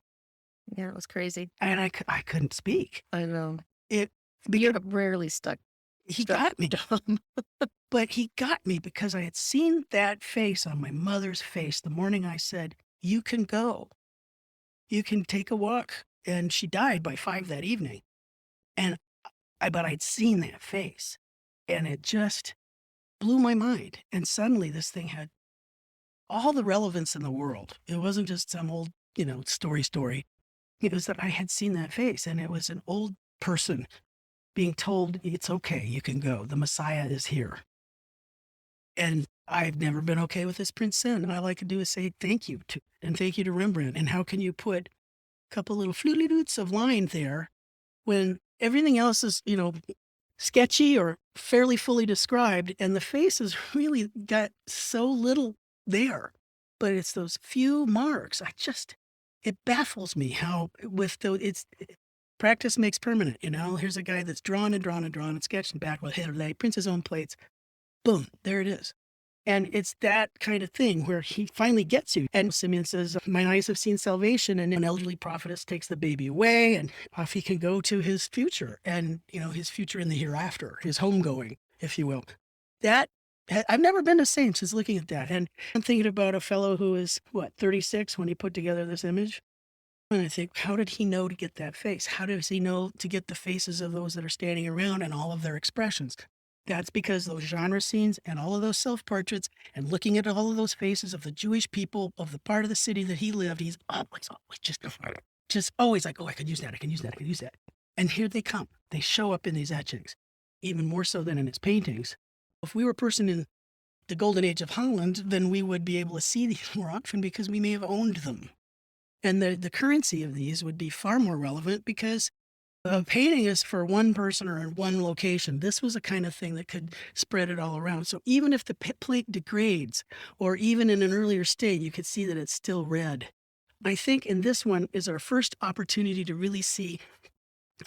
Speaker 3: Yeah, it was crazy.
Speaker 1: And I couldn't speak.
Speaker 3: I know.
Speaker 1: You're
Speaker 3: rarely stuck.
Speaker 1: He got me. But he got me because I had seen that face on my mother's face the morning I said, you can go. You can take a walk. And she died by 5 that evening. But I'd seen that face, and it just blew my mind. And suddenly this thing had all the relevance in the world. It wasn't just some old, story. It was that I had seen that face, and it was an old person being told, it's okay, you can go. The Messiah is here. And I've never been okay with this print sin. And all I could do is say thank you to Rembrandt. And how can you put a couple little flutely-doots of line there when everything else is, sketchy or fairly fully described, and the face has really got so little there. But it's those few marks. It baffles me how practice makes permanent, Here's a guy that's drawn and drawn and drawn and sketched and back with head lay, prints his own plates. Boom, there it is. And it's that kind of thing where he finally gets you. And Simeon says, my eyes have seen salvation. And an elderly prophetess takes the baby away, and off he can go to his future and, his future in the hereafter, his homegoing, if you will. I've never been the same since looking at that. And I'm thinking about a fellow who is, 36 when he put together this image. And I think, how did he know to get that face? How does he know to get the faces of those that are standing around and all of their expressions? That's because those genre scenes and all of those self-portraits and looking at all of those faces of the Jewish people of the part of the city that he lived, he's always just always like, oh, I could use that, I can use that, I can use that. And here they come. They show up in these etchings, even more so than in his paintings. If we were a person in the golden age of Holland, then we would be able to see these more often because we may have owned them. And the currency of these would be far more relevant because a painting is for one person or in one location. This was a kind of thing that could spread it all around. So even if the plate degrades, or even in an earlier state, you could see that it's still red. I think in this one is our first opportunity to really see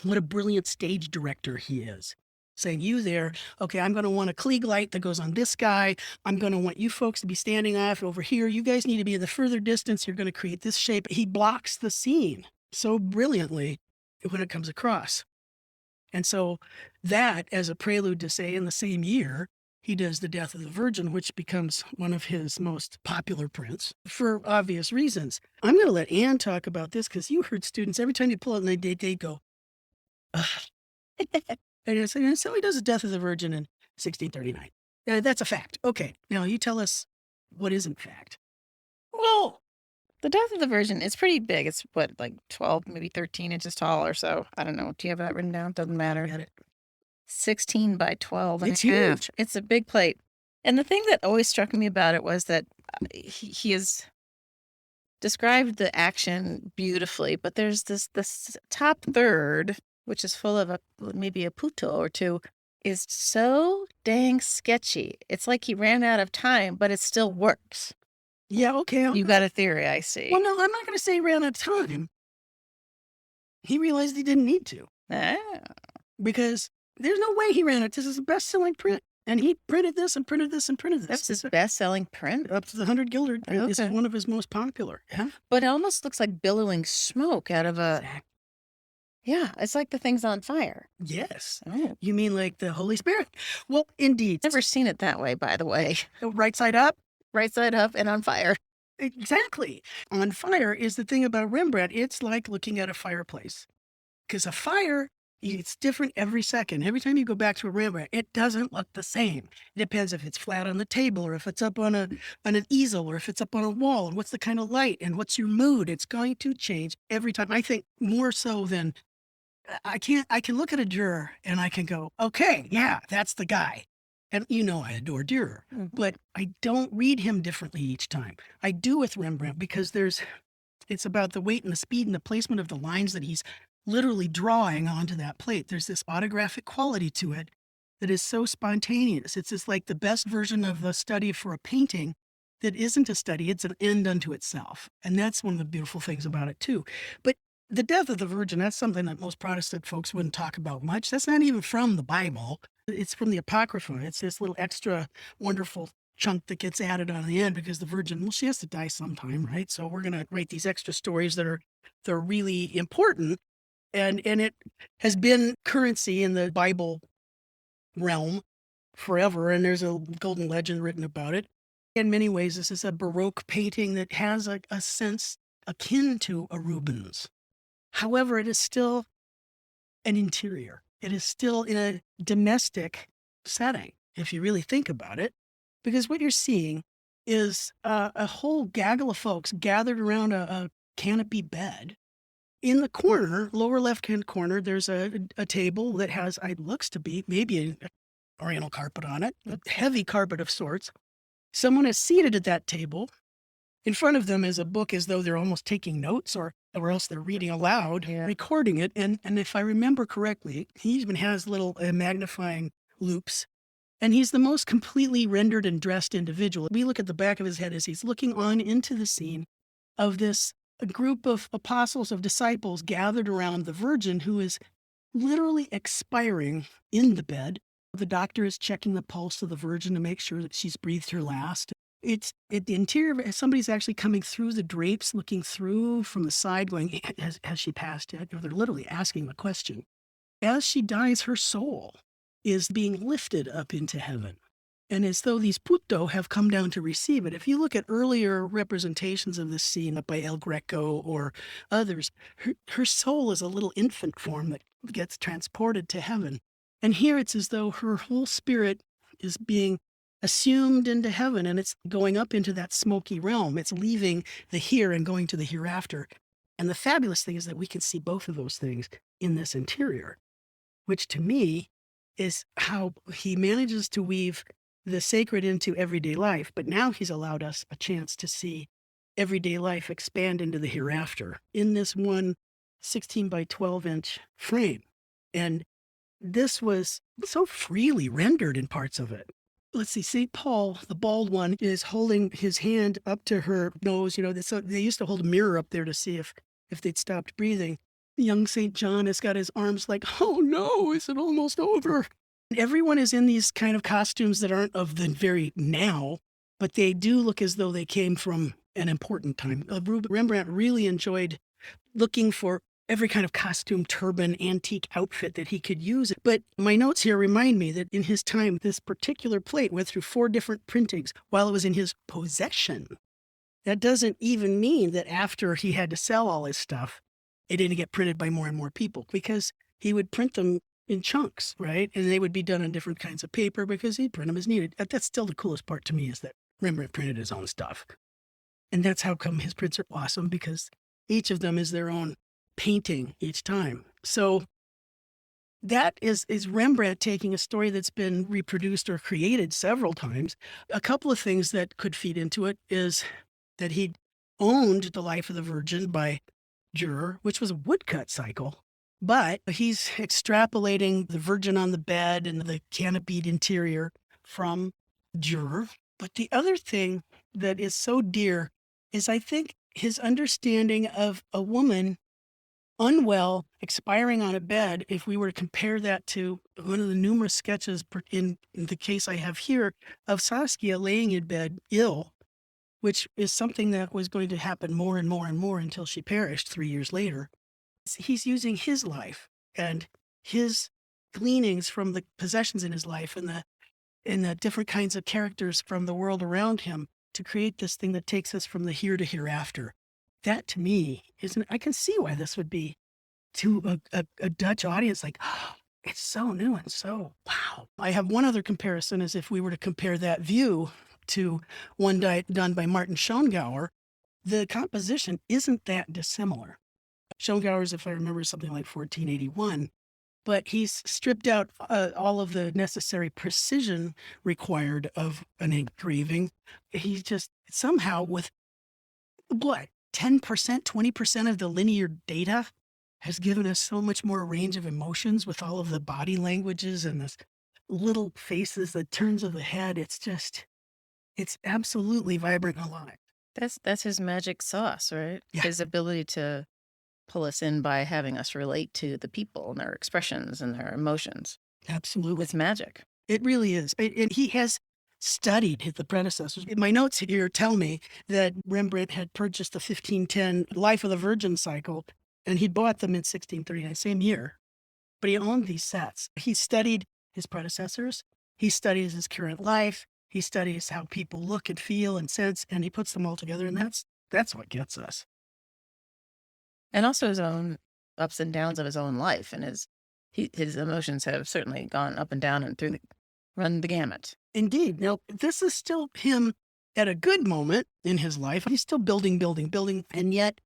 Speaker 1: what a brilliant stage director he is. Saying, you there, okay, I'm going to want a Klieg light that goes on this guy. I'm going to want you folks to be standing off over here. You guys need to be in the further distance. You're going to create this shape. He blocks the scene so brilliantly when it comes across. And so that, as a prelude to say, in the same year, he does The Death of the Virgin, which becomes one of his most popular prints for obvious reasons. I'm going to let Anne talk about this because you heard students, every time you pull it, and they go, ugh. And so he does The Death of the Virgin in 1639. That's a fact. Okay, now you tell us what isn't fact.
Speaker 3: Well, The Death of the Virgin is pretty big. It's 12, maybe 13 inches tall or so. I don't know. Do you have that written down? Doesn't matter.
Speaker 1: Got it.
Speaker 3: 16 by 12 and
Speaker 1: It's
Speaker 3: a half.
Speaker 1: huge.
Speaker 3: It's a big plate. And the thing that always struck me about it was that he has described the action beautifully, but there's this top third which is full of maybe a puto or two, is so dang sketchy. It's like he ran out of time, but it still works.
Speaker 1: Yeah, okay.
Speaker 3: You got a theory, I see.
Speaker 1: Well, no, I'm not going to say he ran out of time. He realized he didn't need to
Speaker 3: Ah,
Speaker 1: because there's no way he ran it. This is a best-selling print. And he printed this and printed this and printed this.
Speaker 3: that's his best-selling print.
Speaker 1: Up to the 100 Gilder. This is
Speaker 3: Okay.
Speaker 1: one of his most popular. Yeah.
Speaker 3: But it almost looks like billowing smoke out of a...
Speaker 1: Exactly.
Speaker 3: Yeah, it's like the thing's on fire.
Speaker 1: Yes.
Speaker 3: Oh.
Speaker 1: You mean like the Holy Spirit? Well, indeed.
Speaker 3: Never seen it that way, by the way.
Speaker 1: Right side up?
Speaker 3: Right side up and on fire.
Speaker 1: Exactly. On fire is the thing about Rembrandt. It's like looking at a fireplace. Because a fire, it's different every second. Every time you go back to a Rembrandt, it doesn't look the same. It depends if it's flat on the table or if it's up on an easel or if it's up on a wall and what's the kind of light and what's your mood. It's going to change every time. I think more so than I can look at a Dürer and I can go, okay, yeah, that's the guy. And I adore Dürer, but I don't read him differently each time. I do with Rembrandt because it's about the weight and the speed and the placement of the lines that he's literally drawing onto that plate. There's this autographic quality to it that is so spontaneous. It's just like the best version of a study for a painting that isn't a study. It's an end unto itself. And that's one of the beautiful things about it too. But the death of the Virgin, that's something that most Protestant folks wouldn't talk about much. That's not even from the Bible. It's from the Apocrypha. It's this little extra wonderful chunk that gets added on the end because the Virgin, well, she has to die sometime, right? So we're going to write these extra stories that are really important. And it has been currency in the Bible realm forever. And there's a golden legend written about it. In many ways, this is a Baroque painting that has a sense akin to a Rubens. However, it is still an interior. It is still in a domestic setting, if you really think about it, because what you're seeing is a whole gaggle of folks gathered around a canopy bed. In the corner, lower left-hand corner, there's a table that has, it looks to be maybe an oriental carpet on it, a heavy carpet of sorts. Someone is seated at that table. In front of them is a book as though they're almost taking notes or else they're reading aloud, recording it. And if I remember correctly, he even has little magnifying loops. And he's the most completely rendered and dressed individual. We look at the back of his head as he's looking on into the scene of this group of apostles, of disciples gathered around the Virgin who is literally expiring in the bed. The doctor is checking the pulse of the Virgin to make sure that she's breathed her last. It's at the interior, somebody's actually coming through the drapes, looking through from the side, going, has she passed yet? Or they're literally asking the question. As she dies, her soul is being lifted up into heaven. And as though these puto have come down to receive it. If you look at earlier representations of this scene by El Greco or others, her soul is a little infant form that gets transported to heaven. And here it's as though her whole spirit is being assumed into heaven, and it's going up into that smoky realm. It's leaving the here and going to the hereafter. And the fabulous thing is that we can see both of those things in this interior, which to me is how he manages to weave the sacred into everyday life. But now he's allowed us a chance to see everyday life expand into the hereafter in this one 16 by 12 inch frame. And this was so freely rendered in parts of it. Let's see, St. Paul, the bald one, is holding his hand up to her nose. So they used to hold a mirror up there to see if they'd stopped breathing. Young St. John has got his arms like, oh no, is it almost over? Everyone is in these kind of costumes that aren't of the very now, but they do look as though they came from an important time. Rembrandt really enjoyed looking for every kind of costume, turban, antique outfit that he could use. But my notes here remind me that in his time, this particular plate went through 4 different printings while it was in his possession. That doesn't even mean that after he had to sell all his stuff, it didn't get printed by more and more people, because he would print them in chunks, right? And they would be done on different kinds of paper because he'd print them as needed. That's still the coolest part to me, is that Rembrandt printed his own stuff. And that's how come his prints are awesome, because each of them is their own painting each time. So that is Rembrandt taking a story that's been reproduced or created several times. A couple of things that could feed into it is that he owned The Life of the Virgin by Dürer, which was a woodcut cycle. But he's extrapolating the Virgin on the bed and the canopied interior from Dürer. But the other thing that is so dear is, I think, his understanding of a woman unwell, expiring on a bed. If we were to compare that to one of the numerous sketches in the case I have here of Saskia laying in bed ill, which is something that was going to happen more and more and more until she perished 3 years later. He's using his life and his gleanings from the possessions in his life and the different kinds of characters from the world around him to create this thing that takes us from the here to hereafter. That to me isn't, I can see why this would be to a Dutch audience like, oh, it's so new and so wow. I have one other comparison, as if we were to compare that view to one done by Martin Schongauer. The composition isn't that dissimilar. Schongauer's, if I remember, something like 1481, but he's stripped out all of the necessary precision required of an engraving. He's just somehow with what, 10%, 20% of the linear data has given us so much more range of emotions with all of the body languages and the little faces, the turns of the head. It's absolutely vibrant and alive.
Speaker 3: That's his magic sauce, right?
Speaker 1: Yeah.
Speaker 3: His ability to pull us in by having us relate to the people and their expressions and their emotions.
Speaker 1: Absolutely.
Speaker 3: It's magic.
Speaker 1: It really is. And he has studied the predecessors. My notes here tell me that Rembrandt had purchased the 1510 Life of the Virgin cycle, and he'd bought them in 1639, same year. But he owned these sets. He studied his predecessors. He studies his current life. He studies how people look and feel and sense, and he puts them all together. And that's what gets us.
Speaker 3: And also his own ups and downs of his own life. And his emotions have certainly gone up and down and run the gamut.
Speaker 1: Indeed. Now, this is still him at a good moment in his life. He's still building. And yet,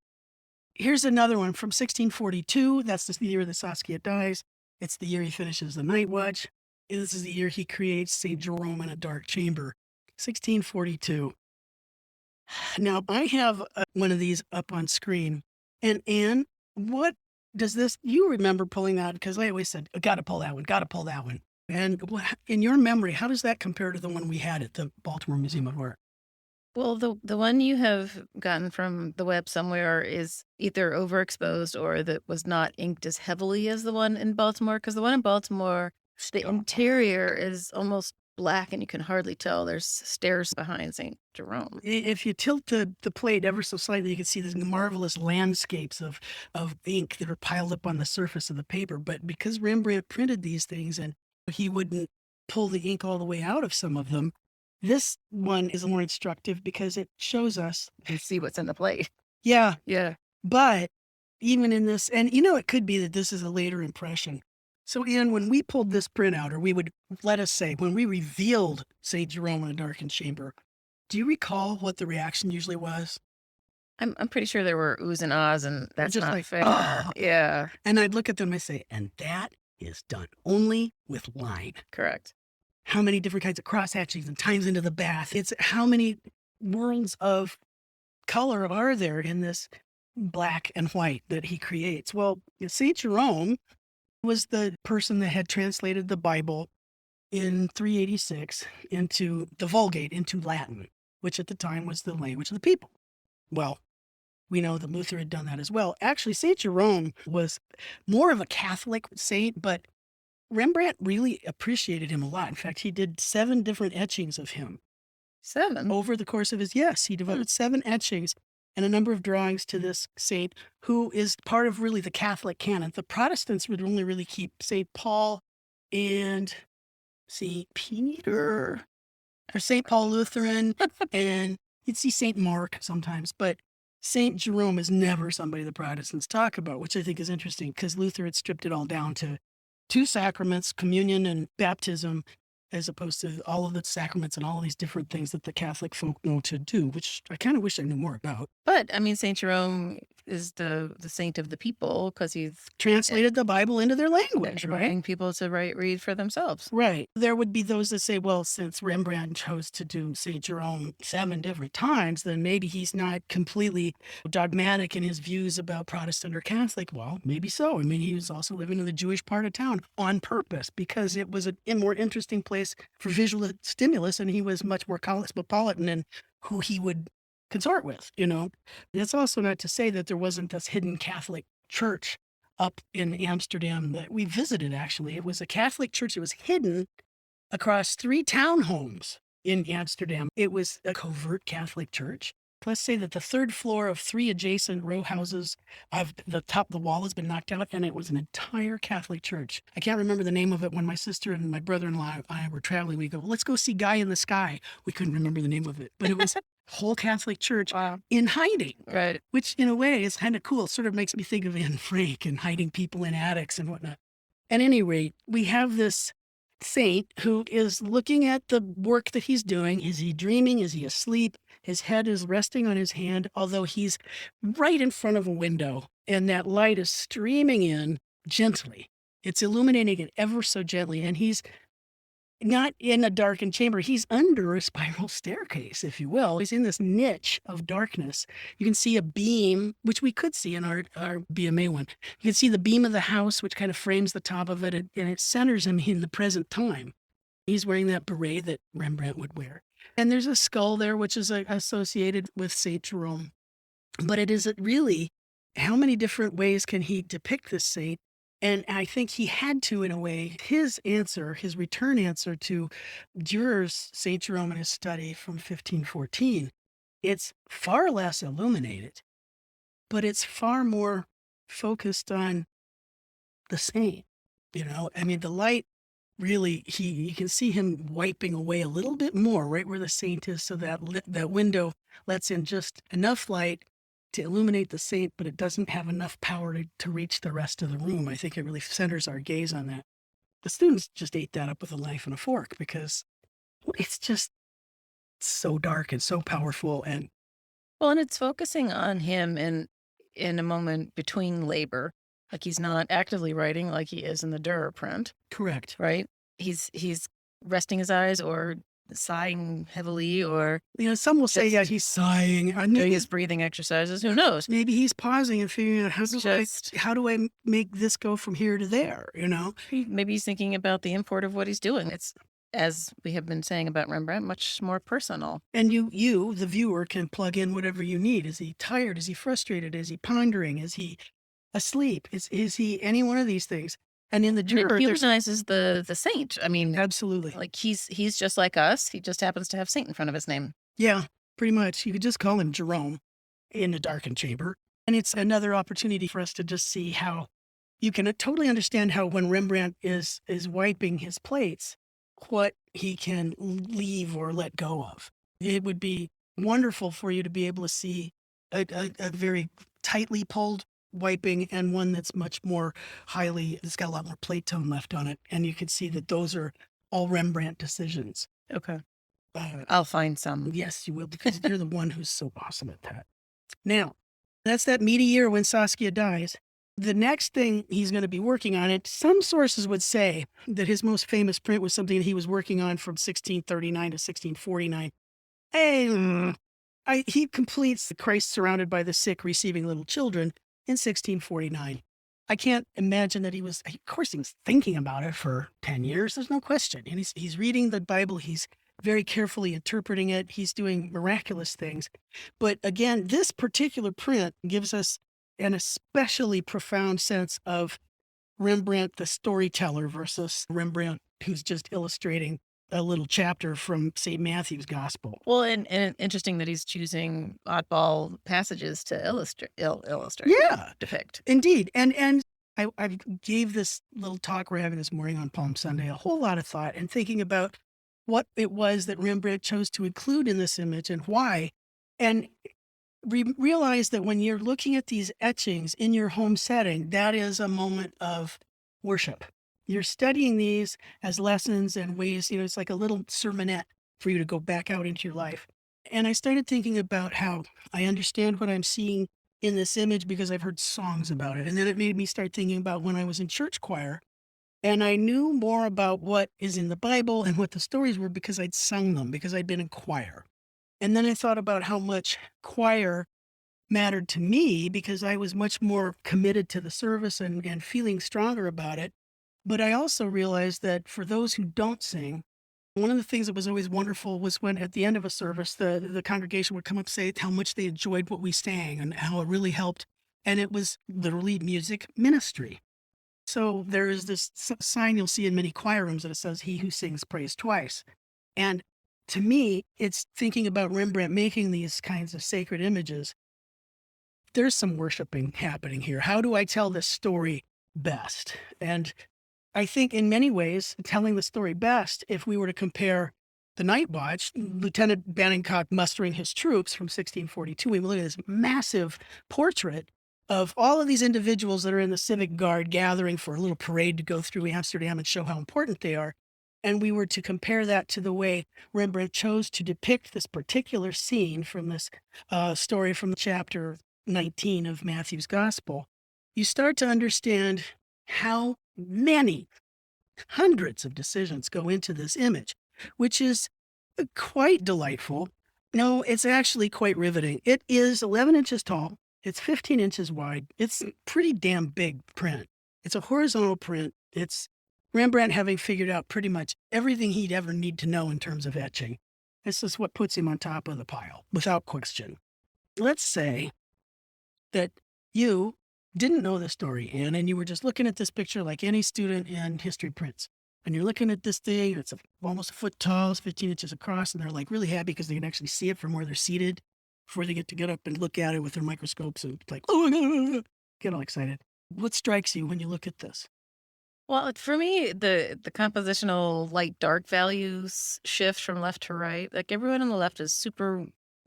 Speaker 1: here's another one from 1642. That's the year that Saskia dies. It's the year he finishes the Night Watch. This is the year he creates St. Jerome in a Dark Chamber. 1642. Now, I have one of these up on screen. And Anne, what does this, you remember pulling that? Because I always said, got to pull that one. And in your memory, how does that compare to the one we had at the Baltimore Museum of Art?
Speaker 3: Well, the one you have gotten from the web somewhere is either overexposed or that was not inked as heavily as the one in Baltimore. Because the one in Baltimore, the interior is almost black and you can hardly tell. There's stairs behind St. Jerome.
Speaker 1: If you tilt the plate ever so slightly, you can see these marvelous landscapes of ink that are piled up on the surface of the paper. But because Rembrandt printed these things and he wouldn't pull the ink all the way out of some of them, this one is more instructive because it shows us.
Speaker 3: You see what's in the plate.
Speaker 1: Yeah.
Speaker 3: Yeah.
Speaker 1: But even in this, and it could be that this is a later impression. So, Anne, when we pulled this print out, or we would, let us say, when we revealed St. Jerome in a Darkened Chamber, do you recall what the reaction usually was?
Speaker 3: I'm pretty sure there were oohs and ahs, and that's
Speaker 1: just
Speaker 3: not
Speaker 1: like,
Speaker 3: fair.
Speaker 1: "Oh."
Speaker 3: Yeah,
Speaker 1: And I'd look at them and I'd say, and that is done only with line.
Speaker 3: correct.
Speaker 1: How many different kinds of cross hatchings and times into the bath? It's how many worlds of color are there in this black and white that he creates? Well, St. Jerome was the person that had translated the Bible in 386 into the Vulgate, into Latin, which at the time was the language of the people. Well, we know that Luther had done that as well. Actually, St. Jerome was more of a Catholic saint, but Rembrandt really appreciated him a lot. In fact, he did 7 different etchings of him
Speaker 3: 7.
Speaker 1: over the course of his, yes, he devoted 7 etchings and a number of drawings to this saint, who is part of really the Catholic canon. The Protestants would only really keep St. Paul and St. Peter, or St. Paul Lutheran, and you'd see St. Mark sometimes, but St. Jerome is never somebody the Protestants talk about, which I think is interesting because Luther had stripped it all down to 2 sacraments, communion and baptism, as opposed to all of the sacraments and all of these different things that the Catholic folk know to do, which I kind of wish I knew more about.
Speaker 3: But I mean, Saint Jerome is the saint of the people because he's
Speaker 1: Translated the Bible into their language, right?
Speaker 3: getting people to read for themselves.
Speaker 1: Right. There would be those that say, well, since Rembrandt chose to do St. Jerome 7 different times, then maybe he's not completely dogmatic in his views about Protestant or Catholic. Well, maybe so. I mean, he was also living in the Jewish part of town on purpose because it was a more interesting place for visual stimulus, and he was much more cosmopolitan in who he would consort with, you know. It's also not to say that there wasn't this hidden Catholic church up in Amsterdam that we visited, actually. It was a Catholic church. It was hidden across 3 townhomes in Amsterdam. It was a covert Catholic church. Let's say that the 3rd floor of 3 adjacent row houses of the wall has been knocked out, and it was an entire Catholic church. I can't remember the name of it. When my sister and my brother-in-law and I were traveling, we go, let's go see Guy in the Sky. We couldn't remember the name of it, but it was whole Catholic church in hiding,
Speaker 3: Right.
Speaker 1: which in a way is kind of cool. It sort of makes me think of Anne Frank and hiding people in attics and whatnot. At any rate, we have this saint who is looking at the work that he's doing. Is he dreaming? Is he asleep? His head is resting on his hand, although he's right in front of a window, and that light is streaming in gently. It's illuminating it ever so gently, and he's not in a darkened chamber. He's under a spiral staircase, if you will. He's in this niche of darkness. You can see a beam, which we could see in our BMA one. You can see the beam of the house, which kind of frames the top of it, and it centers him in the present time. He's wearing that beret that Rembrandt would wear. And there's a skull there, which is associated with St. Jerome. But it isn't really, how many different ways can he depict this saint? And I think he had to, in a way, his return answer to Dürer's St. Jerome in his study from 1514, it's far less illuminated, but it's far more focused on the saint. You know, I mean, the light really, you can see him wiping away a little bit more right where the saint is, so that that window lets in just enough light to illuminate the saint, but it doesn't have enough power to reach the rest of the room. I think it really centers our gaze on that. The students just ate that up with a knife and a fork because it's just so dark and so powerful. And
Speaker 3: it's focusing on him in a moment between labor. Like he's not actively writing like he is in the Dürer print.
Speaker 1: correct.
Speaker 3: Right? He's resting his eyes or sighing heavily or
Speaker 1: You know, some will say, yeah, he's sighing.
Speaker 3: doing his breathing exercises. Who knows?
Speaker 1: Maybe he's pausing and figuring out
Speaker 3: Just-
Speaker 1: how do I make this go from here to there, you know?
Speaker 3: Maybe he's thinking about the import of what he's doing. It's, as we have been saying about Rembrandt, much more personal.
Speaker 1: And you, the viewer, can plug in whatever you need. Is he tired? Is he frustrated? Is he pondering? Is he asleep? Is he any one of these things? And in the
Speaker 3: And
Speaker 1: Dürer,
Speaker 3: it
Speaker 1: there's
Speaker 3: humanizes the saint. I mean,
Speaker 1: absolutely.
Speaker 3: like he's just like us. He just happens to have saint in front of his name.
Speaker 1: Yeah, pretty much. You could just call him Jerome in a darkened chamber. And it's another opportunity for us to just see how you can totally understand how when Rembrandt is wiping his plates, what he can leave or let go of. It would be wonderful for you to be able to see a very tightly pulled wiping and one that's much more it's got a lot more plate tone left on it. And you can see that those are all Rembrandt decisions.
Speaker 3: Okay.
Speaker 1: Uh,
Speaker 3: I'll find some.
Speaker 1: Yes, you will, because you're the one who's so awesome at that. Now, that's that meaty year when Saskia dies. The next thing he's going to be working on it, some sources would say that his most famous print was something that he was working on from 1639 to 1649. He completes the Christ surrounded by the sick, receiving little children in 1649. I can't imagine that of course he was thinking about it for 10 years. There's no question. And he's reading the Bible. He's very carefully interpreting it. He's doing miraculous things. But again, this particular print gives us an especially profound sense of Rembrandt, the storyteller, versus Rembrandt, who's just illustrating a little chapter from St. Matthew's Gospel.
Speaker 3: Well, and interesting that he's choosing oddball passages to illustrate.
Speaker 1: Yeah,
Speaker 3: Depict.
Speaker 1: indeed. And I gave this little talk we're having this morning on Palm Sunday a whole lot of thought and thinking about what it was that Rembrandt chose to include in this image and why. And realize that when you're looking at these etchings in your home setting, that is a moment of worship. You're studying these as lessons and ways, it's like a little sermonette for you to go back out into your life. And I started thinking about how I understand what I'm seeing in this image because I've heard songs about it. And then it made me start thinking about when I was in church choir and I knew more about what is in the Bible and what the stories were because I'd sung them, because I'd been in choir. And then I thought about how much choir mattered to me because I was much more committed to the service and feeling stronger about it. But I also realized that for those who don't sing, one of the things that was always wonderful was when at the end of a service, the congregation would come up and say how much they enjoyed what we sang and how it really helped. And it was literally music ministry. So there is this sign you'll see in many choir rooms that it says, "He who sings prays twice." And to me, it's thinking about Rembrandt making these kinds of sacred images. There's some worshiping happening here. How do I tell this story best? And I think in many ways, telling the story best, if we were to compare the Night Watch, Lieutenant Banningcock mustering his troops from 1642, we look at this massive portrait of all of these individuals that are in the civic guard gathering for a little parade to go through Amsterdam and show how important they are. And we were to compare that to the way Rembrandt chose to depict this particular scene from this story from chapter 19 of Matthew's Gospel, you start to understand how many hundreds of decisions go into this image, which is quite delightful. No, it's actually quite riveting. It is 11 inches tall. It's 15 inches wide. It's pretty damn big print. It's a horizontal print. It's Rembrandt having figured out pretty much everything he'd ever need to know in terms of etching. This is what puts him on top of the pile, without question. Let's say that you didn't know the story, Anne, and you were just looking at this picture like any student in history prints. And you're looking at this thing, it's almost a foot tall, it's 15 inches across, and they're like really happy because they can actually see it from where they're seated before they get up and look at it with their microscopes and like, oh, get all excited. What strikes you when you look at this?
Speaker 3: Well, for me, the compositional light-dark values shift from left to right. Like everyone on the left is super,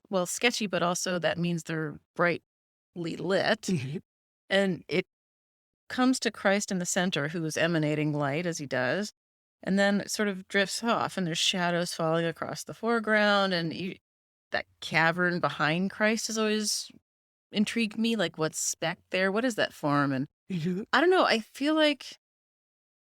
Speaker 3: well, sketchy, but also that means they're brightly lit.
Speaker 1: Mm-hmm.
Speaker 3: And it comes to Christ in the center, who is emanating light as he does. And then it sort of drifts off, and there's shadows falling across the foreground. And that cavern behind Christ has always intrigued me. Like, what's back there? What is that form? And
Speaker 1: Mm-hmm.
Speaker 3: I don't know. I feel like,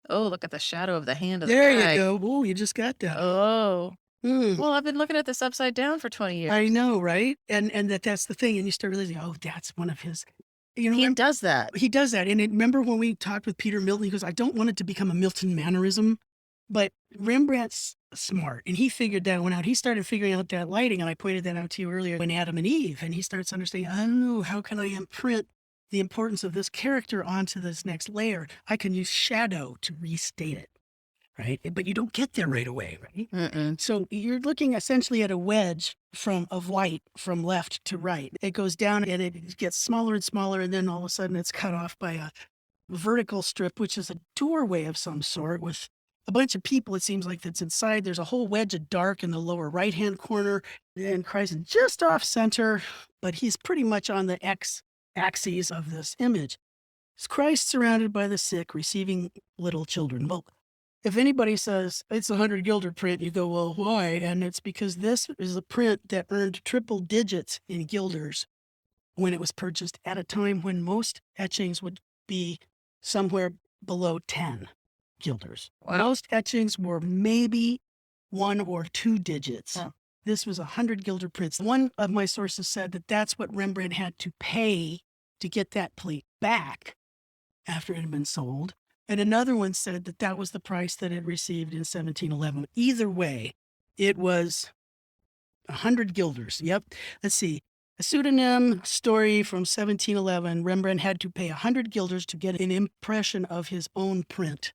Speaker 3: oh, look at the shadow of the hand of the
Speaker 1: There
Speaker 3: guy.
Speaker 1: you go. Oh, you just got that.
Speaker 3: Oh,
Speaker 1: Mm.
Speaker 3: well, I've been looking at this upside down for 20 years.
Speaker 1: I know, right? And that's the thing. And you start realizing, oh, that's one of his,
Speaker 3: He does that.
Speaker 1: he does that. And remember when we talked with Peter Milton, he goes, I don't want it to become a Milton mannerism, but Rembrandt's smart. And he figured that one out. He started figuring out that lighting. And I pointed that out to you earlier when Adam and Eve, and he starts understanding, I don't know, how can I imprint the importance of this character onto this next layer? I can use shadow to restate it. Right. But you don't get there right away. Right.
Speaker 3: Mm-mm.
Speaker 1: So you're looking essentially at a wedge of light from left to right. It goes down and it gets smaller and smaller. And then all of a sudden it's cut off by a vertical strip, which is a doorway of some sort with a bunch of people. It seems like that's inside. There's a whole wedge of dark in the lower right-hand corner. And Christ is just off center, but he's pretty much on the x-axis of this image. It's Christ surrounded by the sick, receiving little children. Well, if anybody says it's a 100 guilder print, you go, well, why? And it's because this is a print that earned triple digits in guilders when it was purchased at a time when most etchings would be somewhere below 10 guilders.
Speaker 3: Wow.
Speaker 1: Most etchings were maybe 1 or 2 digits.
Speaker 3: Huh.
Speaker 1: This was 100 guilder prints. One of my sources said that that's what Rembrandt had to pay to get that plate back after it had been sold. And another one said that that was the price that it received in 1711. Either way, it was 100 guilders. Yep. Let's see. A pseudonym story from 1711. Rembrandt had to pay 100 guilders to get an impression of his own print.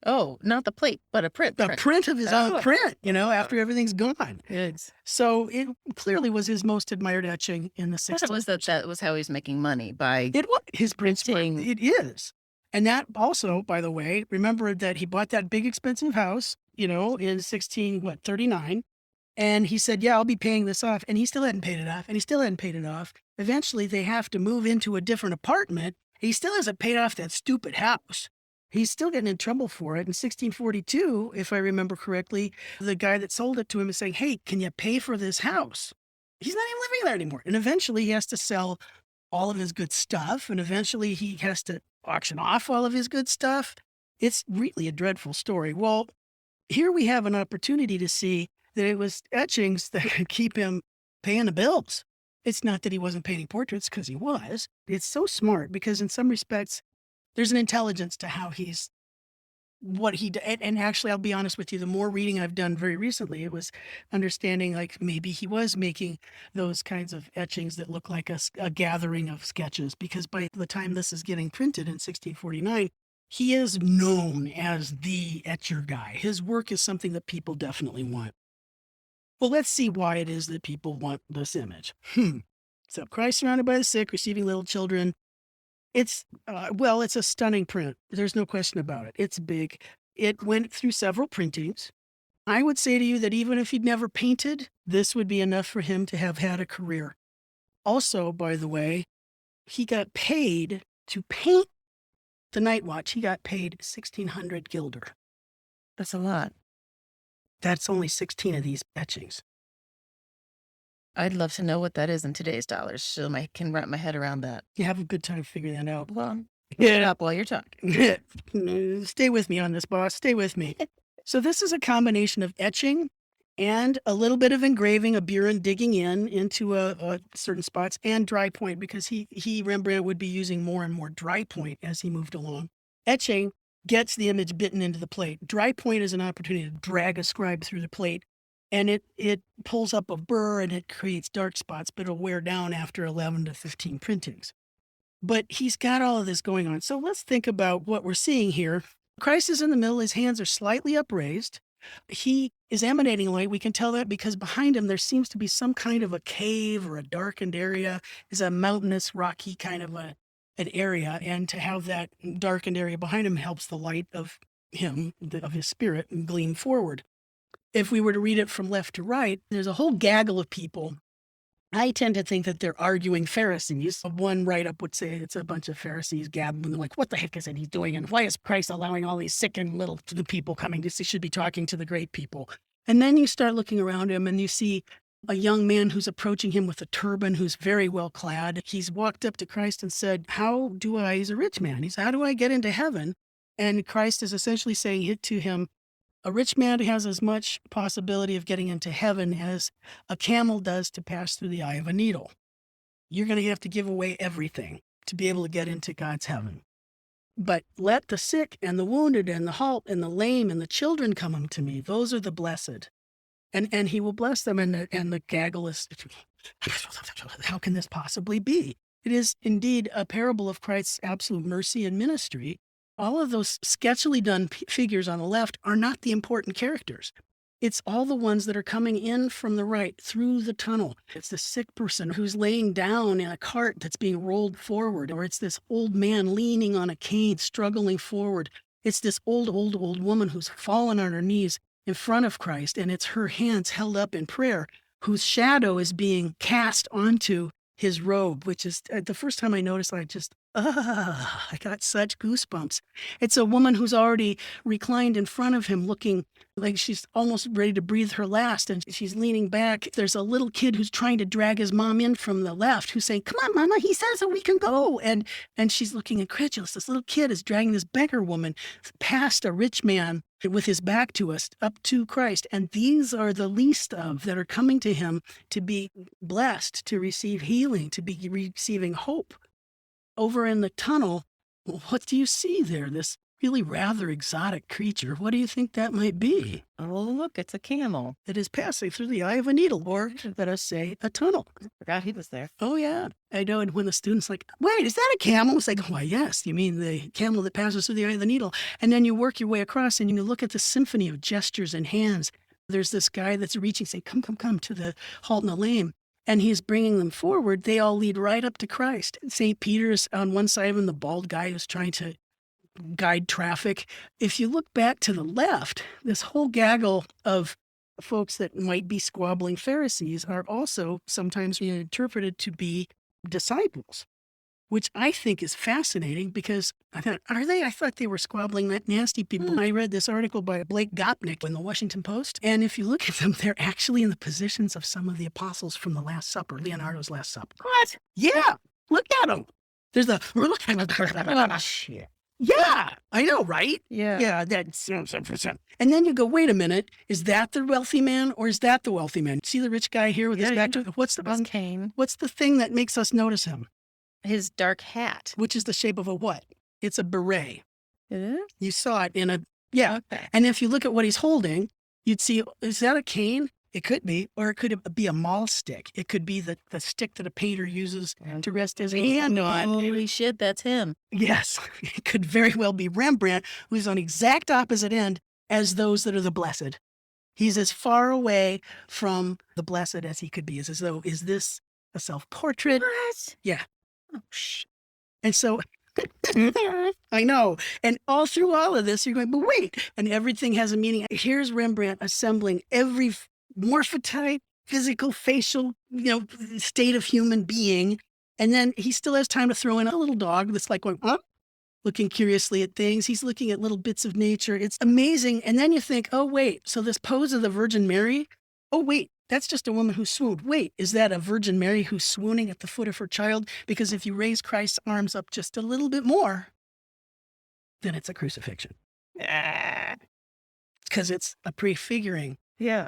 Speaker 3: Oh, not the plate, but a print.
Speaker 1: A print of his own print, after everything's gone.
Speaker 3: Yes.
Speaker 1: So it clearly was his most admired etching in the 16th.
Speaker 3: It was that was how he's making money by
Speaker 1: It was his prints.
Speaker 3: printing.
Speaker 1: It is. And that also, by the way, remember that he bought that big expensive house, in 39. And he said, yeah, I'll be paying this off. And he still hadn't paid it off. And he still hadn't paid it off. Eventually, they have to move into a different apartment. He still hasn't paid off that stupid house. He's still getting in trouble for it. In 1642, if I remember correctly, the guy that sold it to him is saying, hey, can you pay for this house? He's not even living there anymore. And eventually he has to sell all of his good stuff. And eventually he has to auction off all of his good stuff. It's really a dreadful story. Well, here we have an opportunity to see that it was etchings that could keep him paying the bills. It's not that he wasn't painting portraits, because he was. It's so smart because in some respects, there's an intelligence to how he's what he did. And actually, I'll be honest with you, the more reading I've done very recently, it was understanding like maybe he was making those kinds of etchings that look like a gathering of sketches, because by the time this is getting printed in 1649, he is known as the etcher guy. His work is something that people definitely want. Well, let's see why it is that people want this image. So Christ surrounded by the sick, receiving little children. It's a stunning print. There's no question about it. It's big. It went through several printings. I would say to you that even if he'd never painted, this would be enough for him to have had a career. Also, by the way, he got paid to paint the Night Watch. He got paid 1,600 guilder.
Speaker 3: That's a lot.
Speaker 1: That's only 16 of these etchings.
Speaker 3: I'd love to know what that is in today's dollars, so I can wrap my head around that.
Speaker 1: You have a good time figuring that out.
Speaker 3: Well, shut up while you're talking.
Speaker 1: Stay with me on this, boss. Stay with me. So this is a combination of etching and a little bit of engraving, a Buren digging into certain spots, and dry point, because Rembrandt would be using more and more dry point as he moved along. Etching gets the image bitten into the plate. Dry point is an opportunity to drag a scribe through the plate, and it pulls up a burr and it creates dark spots, but it'll wear down after 11 to 15 printings. But he's got all of this going on. So let's think about what we're seeing here. Christ is in the middle. His hands are slightly upraised. He is emanating light. We can tell that because behind him, there seems to be some kind of a cave or a darkened area. It's a mountainous, rocky kind of an area. And to have that darkened area behind him helps the light of him, of his spirit, gleam forward. If we were to read it from left to right, there's a whole gaggle of people. I tend to think that they're arguing Pharisees. One write-up would say it's a bunch of Pharisees gabbling, like, what the heck is it he's doing? And why is Christ allowing all these sick and little people coming? He should be talking to the great people. And then you start looking around him and you see a young man who's approaching him with a turban, who's very well clad. He's walked up to Christ and said, he's a rich man. He said, how do I get into heaven? And Christ is essentially saying it to him, a rich man has as much possibility of getting into heaven as a camel does to pass through the eye of a needle. You're going to have to give away everything to be able to get into God's heaven. But let the sick and the wounded and the halt and the lame and the children come unto me. Those are the blessed. And he will bless them. And the gaggle is, how can this possibly be? It is indeed a parable of Christ's absolute mercy and ministry. All of those sketchily done figures on the left are not the important characters. It's all the ones that are coming in from the right through the tunnel. It's the sick person who's laying down in a cart that's being rolled forward, or it's this old man leaning on a cane, struggling forward. It's this old woman who's fallen on her knees in front of Christ, and it's her hands held up in prayer, whose shadow is being cast onto his robe, which is the first time I noticed, I got such goosebumps. It's a woman who's already reclined in front of him, looking like she's almost ready to breathe her last, and she's leaning back. There's a little kid who's trying to drag his mom in from the left, who's saying, come on, Mama, he says that we can go. And she's looking incredulous. This little kid is dragging this beggar woman past a rich man with his back to us, up to Christ. And these are the least of that are coming to him to be blessed, to receive healing, to be receiving hope. Over in the tunnel, what do you see there? This really rather exotic creature. What do you think that might be?
Speaker 3: Oh, look, it's a camel.
Speaker 1: It is passing through the eye of a needle, or let us say a tunnel.
Speaker 3: I forgot he was there.
Speaker 1: Oh, yeah. I know. And when the student's like, wait, is that a camel? It's like, why, yes, you mean the camel that passes through the eye of the needle. And then you work your way across and you look at the symphony of gestures and hands. There's this guy that's reaching, saying, come to the halt and the lame. And he's bringing them forward. They all lead right up to Christ. St. Peter's on one side of him, the bald guy who's trying to guide traffic. If you look back to the left, this whole gaggle of folks that might be squabbling Pharisees are also sometimes interpreted to be disciples. which I think is fascinating because I thought, are they? I thought they were squabbling that nasty people. I read this article by Blake Gopnik in the Washington Post. And if you look at them, they're actually in the positions of some of the apostles from the Last Supper, Leonardo's Last Supper. What? Yeah. Look at them. There's the, shit. Yeah, I know, right?
Speaker 3: Yeah.
Speaker 1: Yeah, that's, and then you go, wait a minute, is that the wealthy man or is that the wealthy man? See the rich guy here with his back to, what's the
Speaker 3: cane.
Speaker 1: What's the thing that makes us notice him?
Speaker 3: His dark hat.
Speaker 1: Which is the shape of a what? It's a beret.
Speaker 3: It is?
Speaker 1: You saw it in a, yeah.
Speaker 3: Okay.
Speaker 1: And if you look at what he's holding, you'd see, is that a cane? It could be, or it could be a maul stick. It could be the stick that a painter uses to rest his hand on.
Speaker 3: Holy shit, that's him.
Speaker 1: Yes, it could very well be Rembrandt, who's on exact opposite end as those that are the blessed. He's as far away from the blessed as he could be. It's as though, is this a self-portrait?
Speaker 3: What?
Speaker 1: Yeah.
Speaker 3: Oh, shit.
Speaker 1: And so, I know. And all through all of this, you're going, but wait. And everything has a meaning. Here's Rembrandt assembling every morphotype, physical, facial, state of human being. And then he still has time to throw in a little dog that's like going, looking curiously at things. He's looking at little bits of nature. It's amazing. And then you think, oh, wait, so this pose of the Virgin Mary, oh, wait, that's just a woman who swooned. Wait, is that a Virgin Mary who's swooning at the foot of her child? Because if you raise Christ's arms up just a little bit more, then it's a crucifixion. Because it's a prefiguring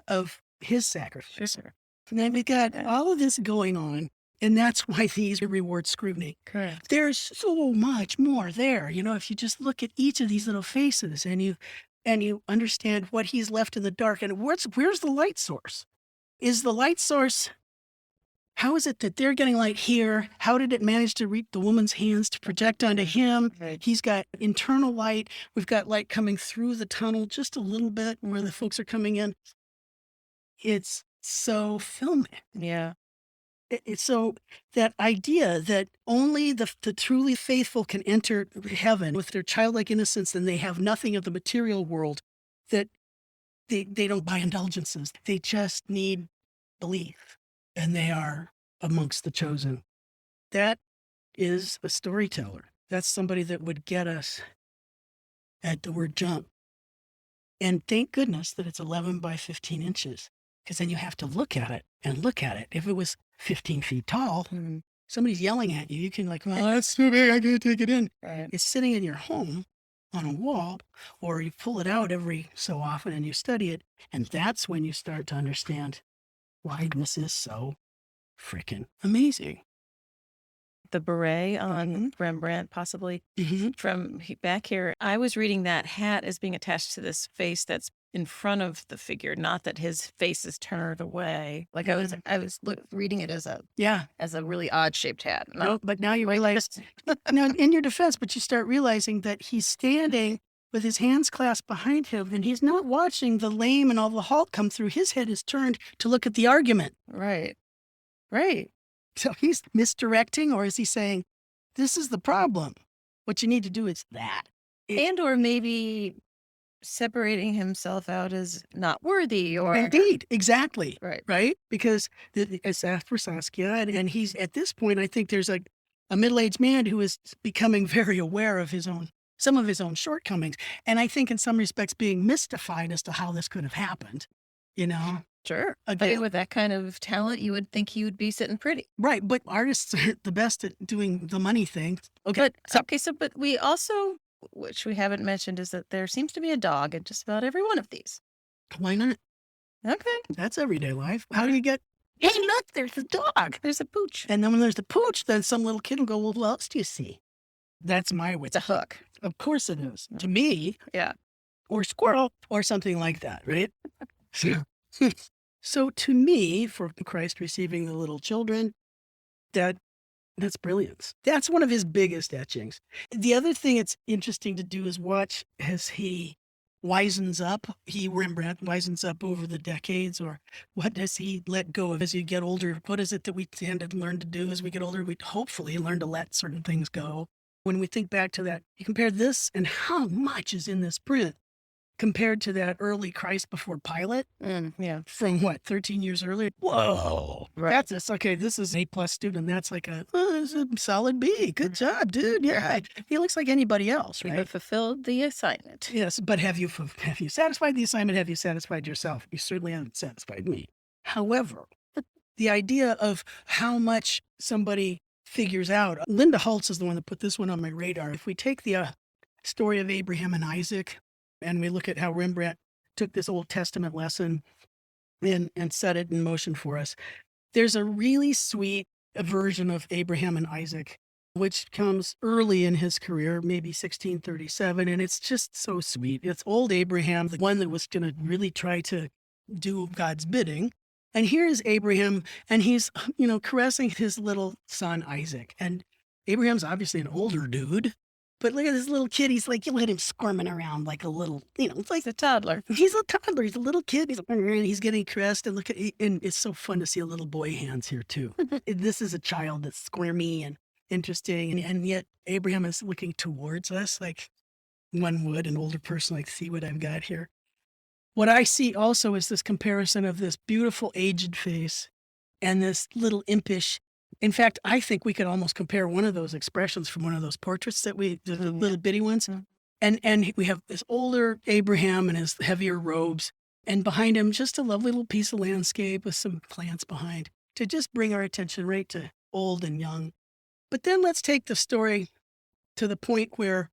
Speaker 1: of his sacrifice.
Speaker 3: Sure.
Speaker 1: And then we got all of this going on. And that's why these reward scrutiny.
Speaker 3: Correct.
Speaker 1: There's so much more there. If you just look at each of these little faces and you understand what he's left in the dark and where's the light source? Is the light source, how is it that they're getting light here? How did it manage to reach the woman's hands to project onto him?
Speaker 3: Right.
Speaker 1: He's got internal light. We've got light coming through the tunnel just a little bit where the folks are coming in. It's so filmic.
Speaker 3: Yeah.
Speaker 1: It's so that idea that only the truly faithful can enter heaven with their childlike innocence and they have nothing of the material world, that they don't buy indulgences. They just need belief, and they are amongst the chosen. That is a storyteller. That's somebody that would get us at the word jump. And thank goodness that it's 11 by 15 inches, because then you have to look at it and look at it. If it was 15 feet tall, somebody's yelling at you. You can well, that's too big. I can't take it in.
Speaker 3: Right.
Speaker 1: It's sitting in your home on a wall, or you pull it out every so often and you study it. And that's when you start to understand why this is so freaking amazing.
Speaker 3: The beret on Rembrandt, possibly from back here. I was reading that hat as being attached to this face that's in front of the figure, not that his face is turned away. Like I was reading it as a really odd shaped hat.
Speaker 1: No, but now you realize, now in your defense, but you start realizing that he's standing with his hands clasped behind him, and he's not watching the lame and all the halt come through. His head is turned to look at the argument.
Speaker 3: Right.
Speaker 1: So he's misdirecting, or is he saying, this is the problem? What you need to do is that.
Speaker 3: And or maybe separating himself out as not worthy, or
Speaker 1: Indeed, exactly.
Speaker 3: Right.
Speaker 1: Because it's after Saskia, and he's at this point, I think there's a middle-aged man who is becoming very aware of some of his own shortcomings. And I think in some respects being mystified as to how this could have happened,
Speaker 3: Sure.
Speaker 1: Again,
Speaker 3: But with that kind of talent, you would think he would be sitting pretty.
Speaker 1: Right. But artists are the best at doing the money thing. Okay.
Speaker 3: But we also, which we haven't mentioned, is that there seems to be a dog in just about every one of these.
Speaker 1: Why not?
Speaker 3: Okay.
Speaker 1: That's everyday life. How do you get, hey, look, there's the dog.
Speaker 3: There's a pooch.
Speaker 1: And then when there's the pooch, then some little kid will go, well, what else do you see? That's my wit.
Speaker 3: It's a hook.
Speaker 1: Of course it is. To me.
Speaker 3: Yeah.
Speaker 1: Or squirrel or something like that, right? So to me, for Christ receiving the little children, that's brilliance. That's one of his biggest etchings. The other thing it's interesting to do is watch as he wisens up. Rembrandt wisens up over the decades, or what does he let go of as you get older? What is it that we tend to learn to do as we get older? We hopefully learn to let certain things go. When we think back to that, you compare this and how much is in this print compared to that early Christ before Pilate
Speaker 3: Yeah.
Speaker 1: from what, 13 years earlier? Whoa.
Speaker 3: Right.
Speaker 1: That's okay. This is A+ student. That's like this is a solid B. Good job, dude. Yeah. He looks like anybody else,
Speaker 3: You
Speaker 1: right?
Speaker 3: have fulfilled the assignment.
Speaker 1: Yes, but have you satisfied the assignment? Have you satisfied yourself? You certainly haven't satisfied me. However, the idea of how much somebody figures out. Linda Holtz is the one that put this one on my radar. If we take the story of Abraham and Isaac, and we look at how Rembrandt took this Old Testament lesson and set it in motion for us, there's a really sweet version of Abraham and Isaac, which comes early in his career, maybe 1637, and it's just so sweet. It's old Abraham, the one that was going to really try to do God's bidding. And here's Abraham, and he's, caressing his little son, Isaac. And Abraham's obviously an older dude, but look at this little kid. He's like, you let him squirming around like a little, it's like
Speaker 3: He's a toddler.
Speaker 1: he's a toddler. He's a little kid. He's getting caressed. And and it's so fun to see a little boy hands here too. This is a child that's squirmy and interesting. And yet Abraham is looking towards us like one would an older person, like, see what I've got here. What I see also is this comparison of this beautiful aged face and this little impish. In fact, I think we could almost compare one of those expressions from one of those portraits that the little bitty ones. And we have this older Abraham in his heavier robes, and behind him, just a lovely little piece of landscape with some plants behind to just bring our attention right to old and young. But then let's take the story to the point where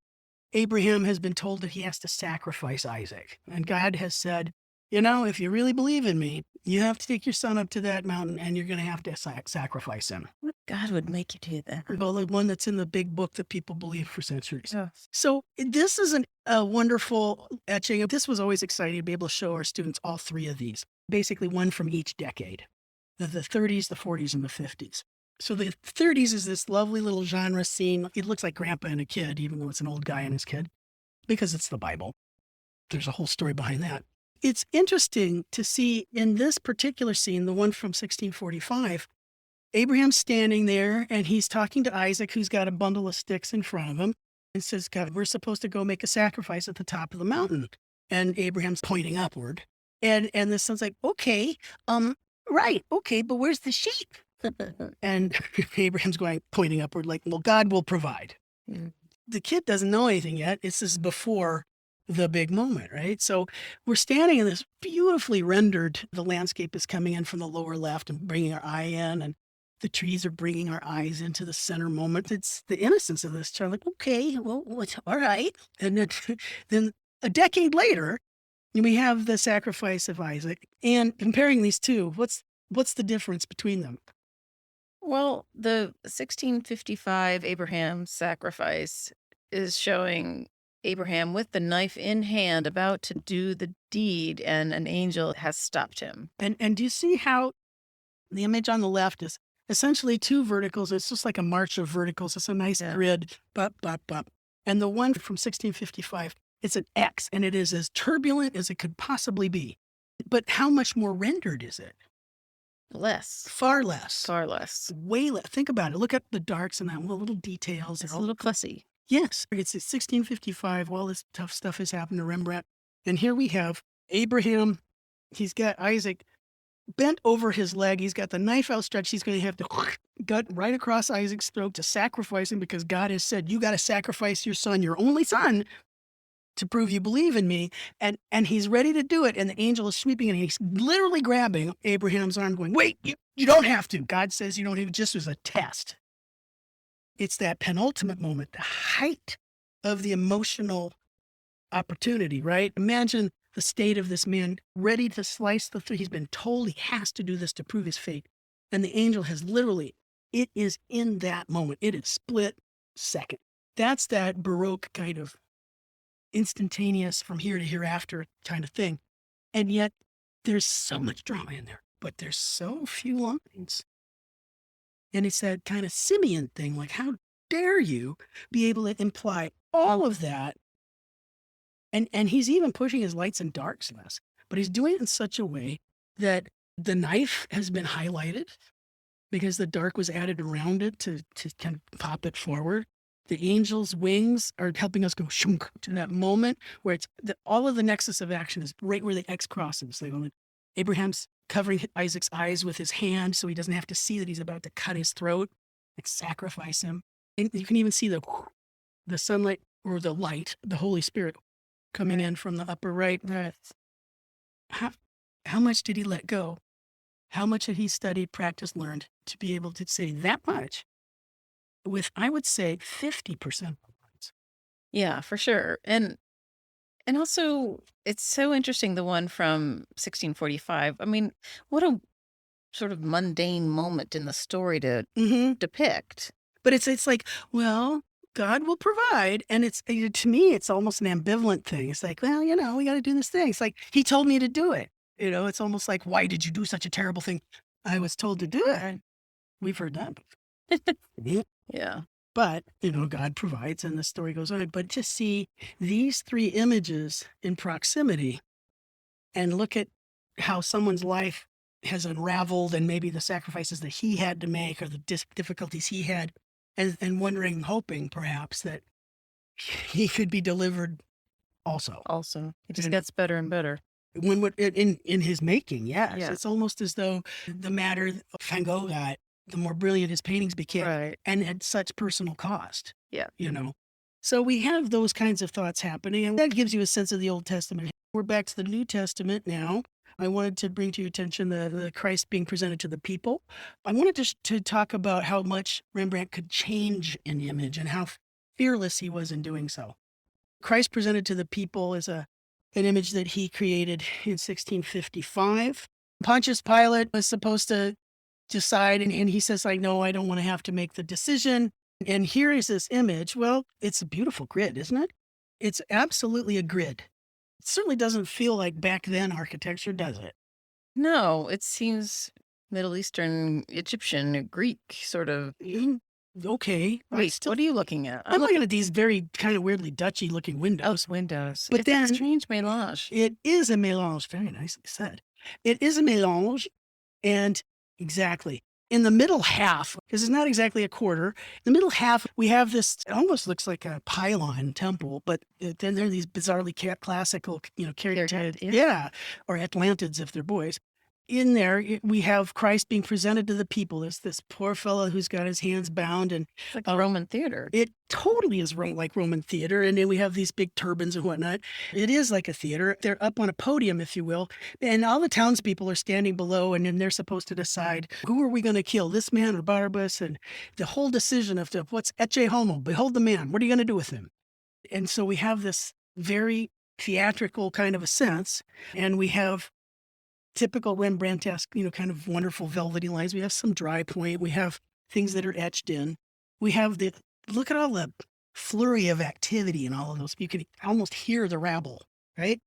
Speaker 1: Abraham has been told that he has to sacrifice Isaac. And God has said, if you really believe in me, you have to take your son up to that mountain and you're going to have to sacrifice him.
Speaker 3: What God would make you do that?
Speaker 1: Well, the one that's in the big book that people believe for centuries.
Speaker 3: Oh.
Speaker 1: So this is a wonderful etching. This was always exciting to be able to show our students all three of these, basically one from each decade, the 30s, the 40s, and the 50s. So the 30s is this lovely little genre scene. It looks like grandpa and a kid, even though it's an old guy and his kid, because it's the Bible. There's a whole story behind that. It's interesting to see in this particular scene, the one from 1645, Abraham's standing there and he's talking to Isaac, who's got a bundle of sticks in front of him, and says, God, we're supposed to go make a sacrifice at the top of the mountain. And Abraham's pointing upward. And the son's like, okay, right, okay, but where's the sheep? And Abraham's pointing upward, like, well, God will provide. The kid doesn't know anything yet. This is before the big moment, right? So we're standing in this beautifully rendered, the landscape is coming in from the lower left and bringing our eye in, and the trees are bringing our eyes into the center moment. It's the innocence of this child, like, okay, well, it's all right. And then a decade later, we have the sacrifice of Isaac. And comparing these two, what's the difference between them?
Speaker 3: Well, the 1655 Abraham sacrifice is showing Abraham with the knife in hand about to do the deed, and an angel has stopped him.
Speaker 1: And do you see how the image on the left is essentially two verticals? It's just like a march of verticals. It's a nice grid, bop, bop, bop. And the one from 1655, it's an X, and it is as turbulent as it could possibly be. But how much more rendered is it?
Speaker 3: Less.
Speaker 1: Far less.
Speaker 3: Far less.
Speaker 1: Way less. Think about it. Look at the darks and that little details.
Speaker 3: It's a little fussy.
Speaker 1: Yes. It's 1655. All this tough stuff has happened to Rembrandt. And here we have Abraham. He's got Isaac bent over his leg. He's got the knife outstretched. He's going to have to gut right across Isaac's throat to sacrifice him, because God has said, you got to sacrifice your son, your only son, to prove you believe in me. And he's ready to do it. And the angel is sweeping, and he's literally grabbing Abraham's arm going, wait, you don't have to. God says you don't even, just as a test. It's that penultimate moment, the height of the emotional opportunity, right? Imagine the state of this man, ready to slice the throat. He's been told he has to do this to prove his faith. And the angel has literally, it is in that moment. It is split second. That's that Baroque kind of instantaneous from here to hereafter kind of thing. And yet there's so much drama in there, but there's so few lines. And it's that kind of simian thing, like, how dare you be able to imply all of that? And he's even pushing his lights and darks less, but he's doing it in such a way that the knife has been highlighted because the dark was added around it to kind of pop it forward. the angel's wings are helping us go shunk to that moment where it's all of the nexus of action is right where the X crosses. Like Abraham's covering Isaac's eyes with his hand so he doesn't have to see that he's about to cut his throat, like sacrifice him. And you can even see the sunlight or the light, the Holy Spirit coming in from the upper right. How much did he let go? How much had he studied, practiced, learned to be able to say that much with, I would say, 50%?
Speaker 3: Yeah, for sure. And also, it's so interesting, the one from 1645. I mean, what a sort of mundane moment in the story to depict.
Speaker 1: But it's like, well, God will provide. And it's, to me, it's almost an ambivalent thing. It's like, well, we got to do this thing. It's like, he told me to do it. It's almost like, why did you do such a terrible thing? I was told to do it. We've heard that before.
Speaker 3: Yeah.
Speaker 1: But, God provides and the story goes on. But to see these three images in proximity and look at how someone's life has unraveled and maybe the sacrifices that he had to make or the difficulties he had, and wondering, hoping perhaps that he could be delivered also.
Speaker 3: It just gets better and better.
Speaker 1: In his making, yes.
Speaker 3: Yeah.
Speaker 1: It's almost as though the matter Van Gogh got, the more brilliant his paintings became,
Speaker 3: Right.
Speaker 1: and at such personal cost.
Speaker 3: Yeah.
Speaker 1: So we have those kinds of thoughts happening, and that gives you a sense of the Old Testament. We're back to the New Testament now. I wanted to bring to your attention the Christ being presented to the people. I wanted to talk about how much Rembrandt could change an image and how fearless he was in doing so. Christ presented to the people is an image that he created in 1655. Pontius Pilate was supposed to decide, and he says, no, I don't want to have to make the decision. And here is this image. Well, it's a beautiful grid, isn't it? It's absolutely a grid. It certainly doesn't feel like back then architecture, does it?
Speaker 3: No, it seems Middle Eastern, Egyptian, Greek sort of.
Speaker 1: Okay.
Speaker 3: Wait, what are you looking at?
Speaker 1: I'm looking at these very kind of weirdly Dutchy looking windows.
Speaker 3: Windows.
Speaker 1: But
Speaker 3: it's
Speaker 1: then,
Speaker 3: a strange mélange.
Speaker 1: It is a mélange. Very nicely said. It is a mélange. And exactly. In the middle half, because it's not exactly a quarter, the middle half, we have this, it almost looks like a pylon temple, but then there are these bizarrely classical,
Speaker 3: Yeah.
Speaker 1: or Atlantids if they're boys. In there, we have Christ being presented to the people as this poor fellow who's got his hands bound. And
Speaker 3: it's like a Roman theater.
Speaker 1: It totally is like Roman theater. And then we have these big turbans and whatnot. It is like a theater. They're up on a podium, if you will. And all the townspeople are standing below, and then they're supposed to decide, who are we going to kill, this man or Barabbas? And the whole decision of what's ecce homo, behold the man. What are you going to do with him? And so we have this very theatrical kind of a sense. And we have typical Rembrandtesque, kind of wonderful velvety lines. We have some dry point. We have things that are etched in. We have look at all the flurry of activity in all of those. You can almost hear the rabble, right?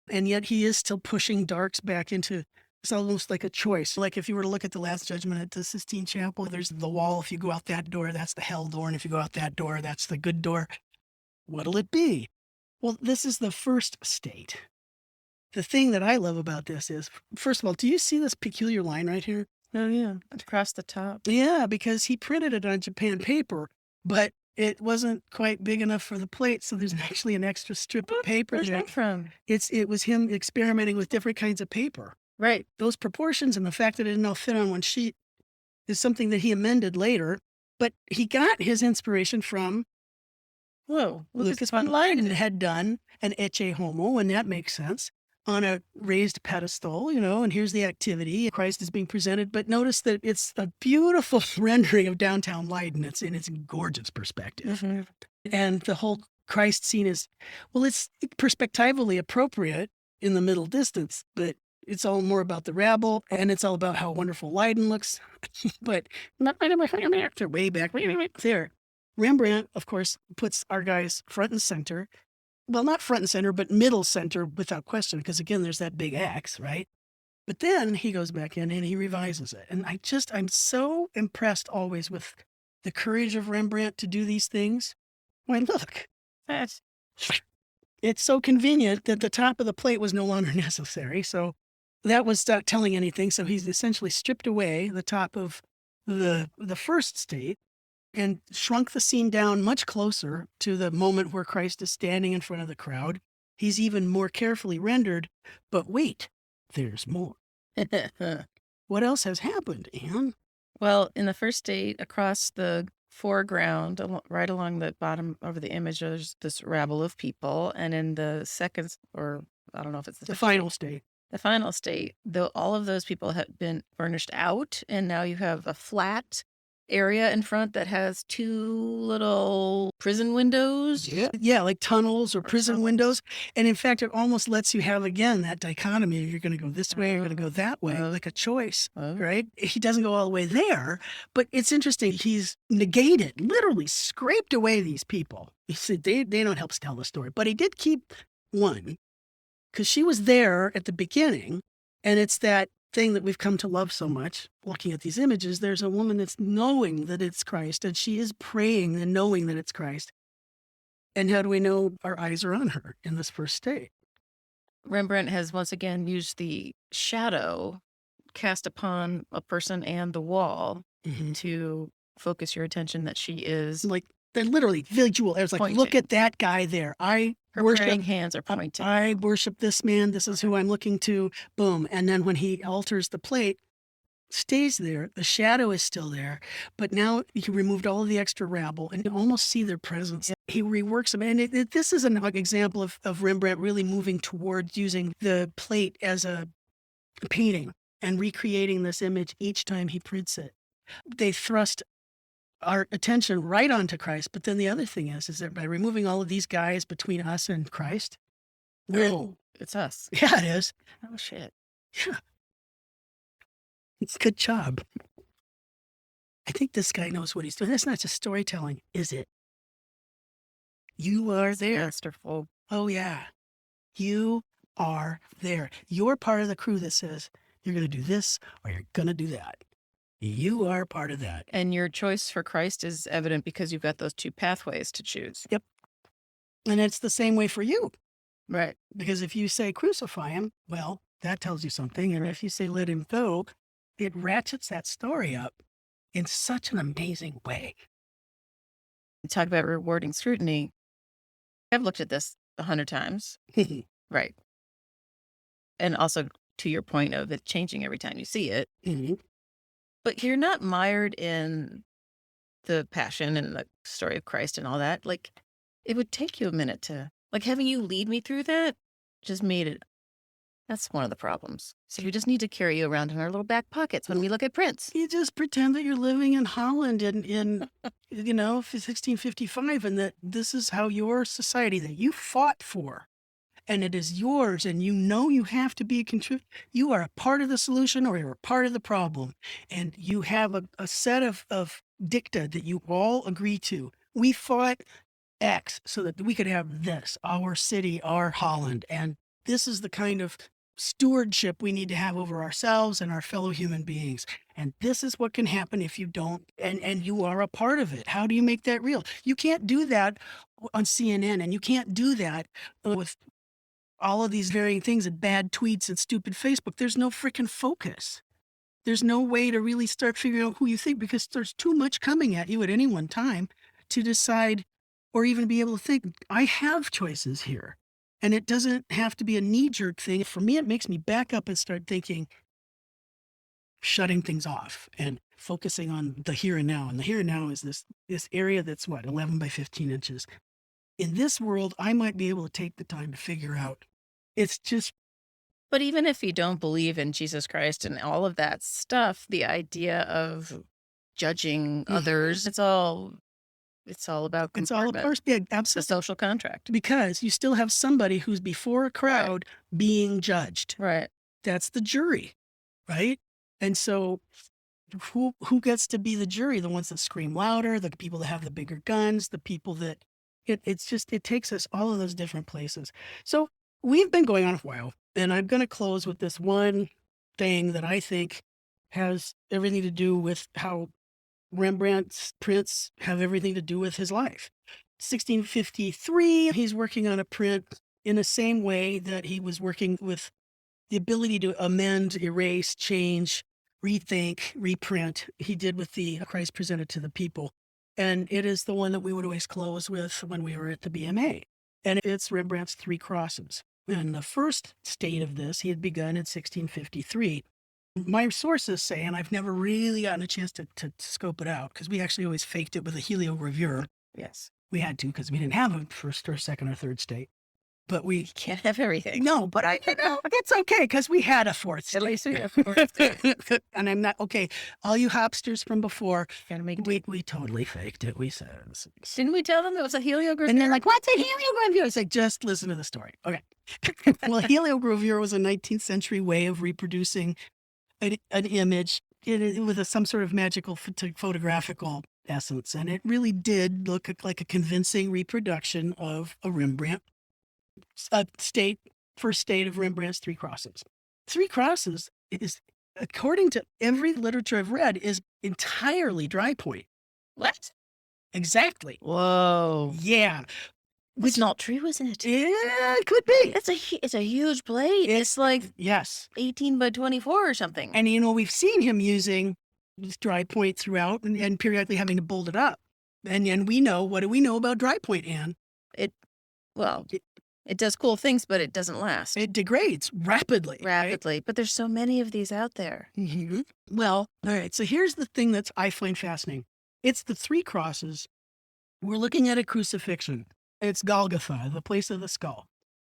Speaker 1: And yet he is still pushing darks back into, it's almost like a choice. Like if you were to look at the Last Judgment at the Sistine Chapel, there's the wall. If you go out that door, that's the hell door. And if you go out that door, that's the good door. What'll it be? Well, this is the first state. The thing that I love about this is, first of all, do you see this peculiar line right here?
Speaker 3: Oh, yeah. Across the top.
Speaker 1: Yeah, because he printed it on Japan paper, but it wasn't quite big enough for the plate, so there's actually an extra strip of paper.
Speaker 3: Where's that from?
Speaker 1: It was him experimenting with different kinds of paper.
Speaker 3: Right.
Speaker 1: Those proportions and the fact that it didn't all fit on one sheet is something that he amended later, but he got his inspiration from Lucas van Rijn had done an ecce homo, and that makes sense, on a raised pedestal, and here's the activity. Christ is being presented, but notice that it's a beautiful rendering of downtown Leiden. It's in its gorgeous perspective.
Speaker 3: Mm-hmm.
Speaker 1: And the whole Christ scene is, it's perspectively appropriate in the middle distance, but it's all more about the rabble, and it's all about how wonderful Leiden looks. But not way back there. Rembrandt, of course, puts our guys front and center. Well, not front and center, but middle center without question, because again, there's that big X, right? But then he goes back in and he revises it. And I'm so impressed always with the courage of Rembrandt to do these things. Why, look, it's so convenient that the top of the plate was no longer necessary. So that was not telling anything. So he's essentially stripped away the top of the first state and shrunk the scene down much closer to the moment where Christ is standing in front of the crowd. He's even more carefully rendered. But wait, there's more. What else has happened, Anne?
Speaker 3: Well, in the first state, across the foreground, right along the bottom of the image, there's this rabble of people. And in the second, or I don't know if it's
Speaker 1: The final state.
Speaker 3: the final state, though all of those people have been furnished out, and now you have a flat area in front that has two little prison windows.
Speaker 1: Yeah, like tunnels or prison windows. And in fact, it almost lets you have, again, that dichotomy. You're going to go this way, you're going to go that way, like a choice, right? He doesn't go all the way there, but it's interesting. He's negated, literally scraped away these people. He said they don't help us tell the story, but he did keep one because she was there at the beginning. And it's that thing that we've come to love so much. Looking at these images, there's a woman that's knowing that it's Christ, and she is praying and knowing that it's Christ. And how do we know our eyes are on her in this first state?
Speaker 3: Rembrandt has once again used the shadow cast upon a person and the wall to focus your attention that she is
Speaker 1: like, they're literally visual. It's like,
Speaker 3: pointing.
Speaker 1: Look at that guy there.
Speaker 3: Her praying hands are pointing.
Speaker 1: I worship this man. This is who I'm looking to. Boom. And then when he alters the plate, stays there. The shadow is still there. But now he removed all of the extra rabble and you almost see their presence. He reworks them. And this is an example of Rembrandt really moving towards using the plate as a painting and recreating this image each time he prints it. They thrust our attention right onto Christ. But then the other thing is that by removing all of these guys between us and Christ,
Speaker 3: it's us.
Speaker 1: Yeah, it is.
Speaker 3: Oh, shit.
Speaker 1: Yeah. It's a good job. I think this guy knows what he's doing. That's not just storytelling, is it? You are there.
Speaker 3: Masterful.
Speaker 1: Oh, yeah. You are there. You're part of the crew that says, you're going to do this or you're going to do that. You are part of that.
Speaker 3: And your choice for Christ is evident because you've got those two pathways to choose.
Speaker 1: Yep. And it's the same way for you.
Speaker 3: Right.
Speaker 1: Because if you say crucify him, well, that tells you something. And if you say let him go, it ratchets that story up in such an amazing way.
Speaker 3: You talk about rewarding scrutiny. I've looked at this 100 times. Right. And also to your point of it changing every time you see it. But you're not mired in the passion and the story of Christ and all that. Like, it would take you a minute to, like, having you lead me through that just made it. That's one of the problems. So we just need to carry you around in our little back pockets when we look at prints.
Speaker 1: You just pretend that you're living in Holland in 1655 and that this is how your society that you fought for and it is yours and you have to be a contributor. You are a part of the solution or you're a part of the problem. And you have a set of dicta that you all agree to. We fought X so that we could have this, our city, our Holland. And this is the kind of stewardship we need to have over ourselves and our fellow human beings. And this is what can happen if you don't, and you are a part of it. How do you make that real? You can't do that on CNN, and you can't do that with all of these varying things and bad tweets and stupid Facebook. There's no freaking focus. There's no way to really start figuring out who you think because there's too much coming at you at any one time to decide or even be able to think, I have choices here. And it doesn't have to be a knee-jerk thing. For me, it makes me back up and start thinking, shutting things off and focusing on the here and now. And the here and now is this area that's 11 by 15 inches. In this world, I might be able to take the time to figure out. It's just.
Speaker 3: But even if you don't believe in Jesus Christ and all of that stuff, the idea of judging others, it's all about
Speaker 1: It's all, of course, yeah, absolutely.
Speaker 3: The social contract.
Speaker 1: Because you still have somebody who's before a crowd being judged.
Speaker 3: Right.
Speaker 1: That's the jury, right? And so who gets to be the jury? The ones that scream louder, the people that have the bigger guns, the people that it takes us all of those different places. So we've been going on a while, and I'm going to close with this one thing that I think has everything to do with how Rembrandt's prints have everything to do with his life. 1653, he's working on a print in the same way that he was working with the ability to amend, erase, change, rethink, reprint. He did with the Christ presented to the people. And it is the one that we would always close with when we were at the BMA. And it's Rembrandt's Three Crosses. And the first state of this, he had begun in 1653. My sources say, and I've never really gotten a chance to scope it out, because we actually always faked it with a heliogravure.
Speaker 3: Yes.
Speaker 1: We had to, because we didn't have a first or second or third state. But we
Speaker 3: Can't have everything.
Speaker 1: no, but it's okay, because we had a fourth state.
Speaker 3: At least we have fourth state.
Speaker 1: And I'm not, okay, all you hopsters from before,
Speaker 3: Gotta make it.
Speaker 1: we totally faked it. We said it was.
Speaker 3: Didn't we tell them it was a heliograph?
Speaker 1: And they're like, what's a heliogravure? I was like, just listen to the story. Okay. Well, heliogravure was a 19th century way of reproducing an image with some sort of magical photographical essence. And it really did look like a convincing reproduction of a Rembrandt first state of Rembrandt's Three Crosses. Three Crosses is, according to every literature I've read, is entirely dry point.
Speaker 3: What?
Speaker 1: Exactly.
Speaker 3: Whoa.
Speaker 1: Yeah.
Speaker 3: It's not true, isn't it?
Speaker 1: Yeah, it could be.
Speaker 3: It's a huge plate. It's like
Speaker 1: Yes.
Speaker 3: 18 by 24 or something.
Speaker 1: And, we've seen him using this dry point throughout and periodically having to bolt it up. And we know, what do we know about dry point, Anne?
Speaker 3: It does cool things, but it doesn't last.
Speaker 1: It degrades rapidly.
Speaker 3: Rapidly. But there's so many of these out there.
Speaker 1: Right? Mm-hmm. Well, all right. So here's the thing that I find fascinating. It's the Three Crosses. We're looking at a crucifixion. It's Golgotha, the place of the skull.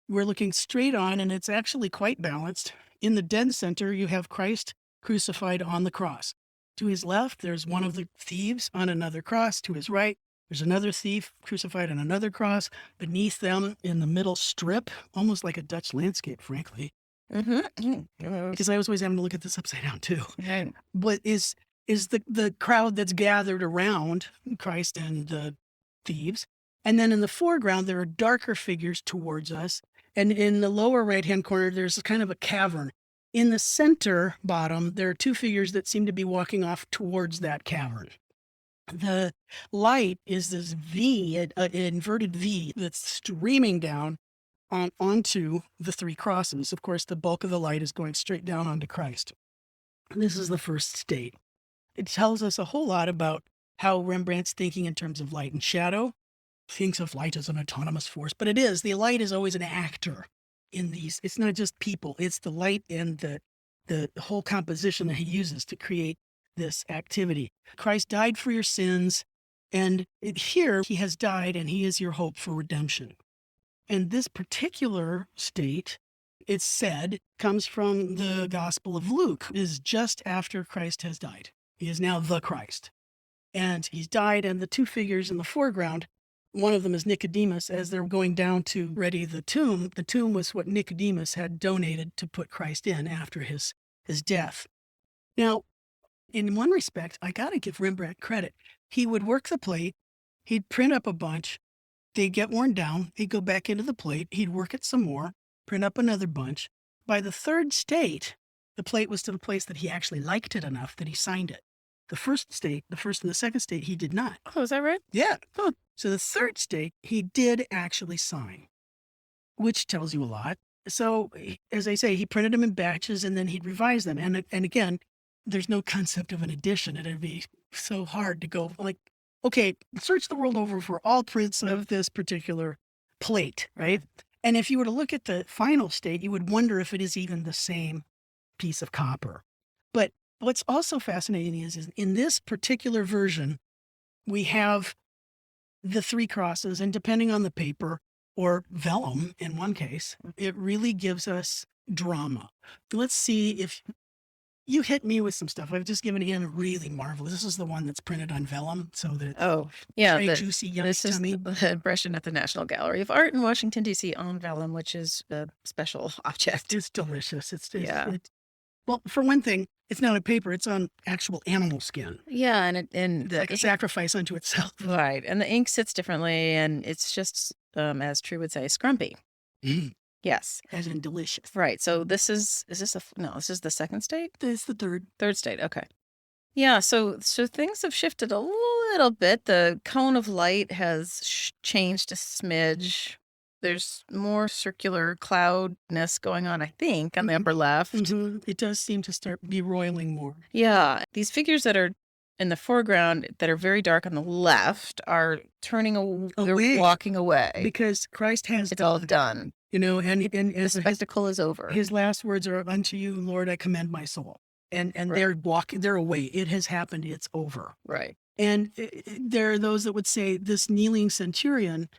Speaker 1: We're looking straight on, and it's actually quite balanced. In the dead center, you have Christ crucified on the cross. To his left, there's one of the thieves on another cross. To his right, there's another thief crucified on another cross. Beneath them, in the middle strip, almost like a Dutch landscape, frankly.
Speaker 3: Mm-hmm.
Speaker 1: Because I was always having to look at this upside down, too.
Speaker 3: Right.
Speaker 1: But is the crowd that's gathered around Christ and the thieves. And then in the foreground, there are darker figures towards us. And in the lower right-hand corner, there's kind of a cavern. In the center bottom, there are two figures that seem to be walking off towards that cavern. The light is this V, an inverted V, that's streaming down onto the Three Crosses. Of course, the bulk of the light is going straight down onto Christ. This is the first state. It tells us a whole lot about how Rembrandt's thinking in terms of light and shadow. Thinks of light as an autonomous force, but it is. The light is always an actor in these. It's not just people. It's the light and the whole composition that he uses to create this activity. Christ died for your sins, and here he has died, and he is your hope for redemption. And this particular state, it's said, comes from the Gospel of Luke, is just after Christ has died. He is now the Christ. And he's died, and the two figures in the foreground, one of them is Nicodemus. As they're going down to ready the tomb was what Nicodemus had donated to put Christ in after his death. Now, in one respect, I got to give Rembrandt credit. He would work the plate, he'd print up a bunch, they'd get worn down, he'd go back into the plate, he'd work it some more, print up another bunch. By the third state, the plate was to the place that he actually liked it enough that he signed it. The first and the second state, he did not.
Speaker 3: Oh, is that right?
Speaker 1: Yeah. So the third state, he did actually sign, which tells you a lot. So, as I say, he printed them in batches and then he'd revise them. And again, there's no concept of an edition. It'd be so hard to go like, okay, search the world over for all prints of this particular plate, right? And if you were to look at the final state, you would wonder if it is even the same piece of copper. But what's also fascinating is in this particular version, we have the Three Crosses, and depending on the paper or vellum, in one case, it really gives us drama. Let's see if you hit me with some stuff. I've just given Ian a really marvelous. This is the one that's printed on vellum, so that very juicy, yummy
Speaker 3: This is
Speaker 1: tummy.
Speaker 3: the impression at the National Gallery of Art in Washington, D.C. on vellum, which is a special object.
Speaker 1: It's delicious.
Speaker 3: Yeah.
Speaker 1: Well, for one thing, it's not on paper. It's on actual animal skin.
Speaker 3: Yeah, and
Speaker 1: Like a sacrifice unto itself.
Speaker 3: right, and the ink sits differently, and it's just, as Tru would say, scrumpy. Yes,
Speaker 1: As in delicious.
Speaker 3: right. So this is this the second state?
Speaker 1: This is the third.
Speaker 3: Third state, okay. Yeah, so things have shifted a little bit. The cone of light has changed a smidge. There's more circular cloudness going on, I think, on the upper left.
Speaker 1: Mhm. It does seem to start be roiling more.
Speaker 3: Yeah, these figures that are in the foreground that are very dark on the left are turning they're
Speaker 1: Away.
Speaker 3: walking away.
Speaker 1: Because Christ has
Speaker 3: It's all done.
Speaker 1: and
Speaker 3: The
Speaker 1: as
Speaker 3: spectacle is over.
Speaker 1: his last words are, "Unto you, Lord, I commend my soul." And
Speaker 3: Right.
Speaker 1: they're away. It has happened. It's over.
Speaker 3: Right.
Speaker 1: And there are those that would say this kneeling centurion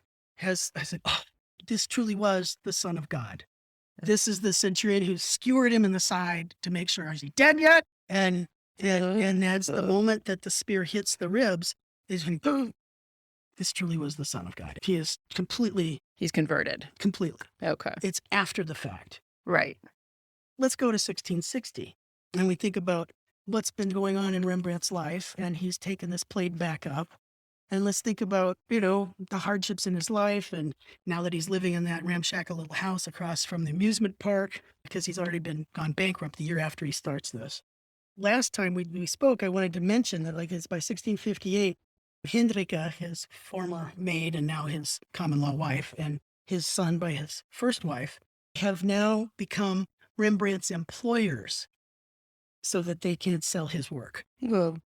Speaker 1: I said, oh, this truly was the Son of God. This is the centurion who skewered him in the side to make sure, is he dead yet? And that's the moment that the spear hits the ribs is when, boom, this truly was the Son of God. He is
Speaker 3: He's converted.
Speaker 1: completely.
Speaker 3: Okay.
Speaker 1: It's after the fact.
Speaker 3: Right.
Speaker 1: Let's go to 1660. And we think about what's been going on in Rembrandt's life. And he's taken this plate back up. And let's think about, the hardships in his life. And now that he's living in that ramshackle little house across from the amusement park, because he's already gone bankrupt the year after he starts this. Last time we spoke, I wanted to mention that it's by 1658, Hendrika, his former maid and now his common law wife, and his son by his first wife, have now become Rembrandt's employers so that they can sell his work.
Speaker 3: Well,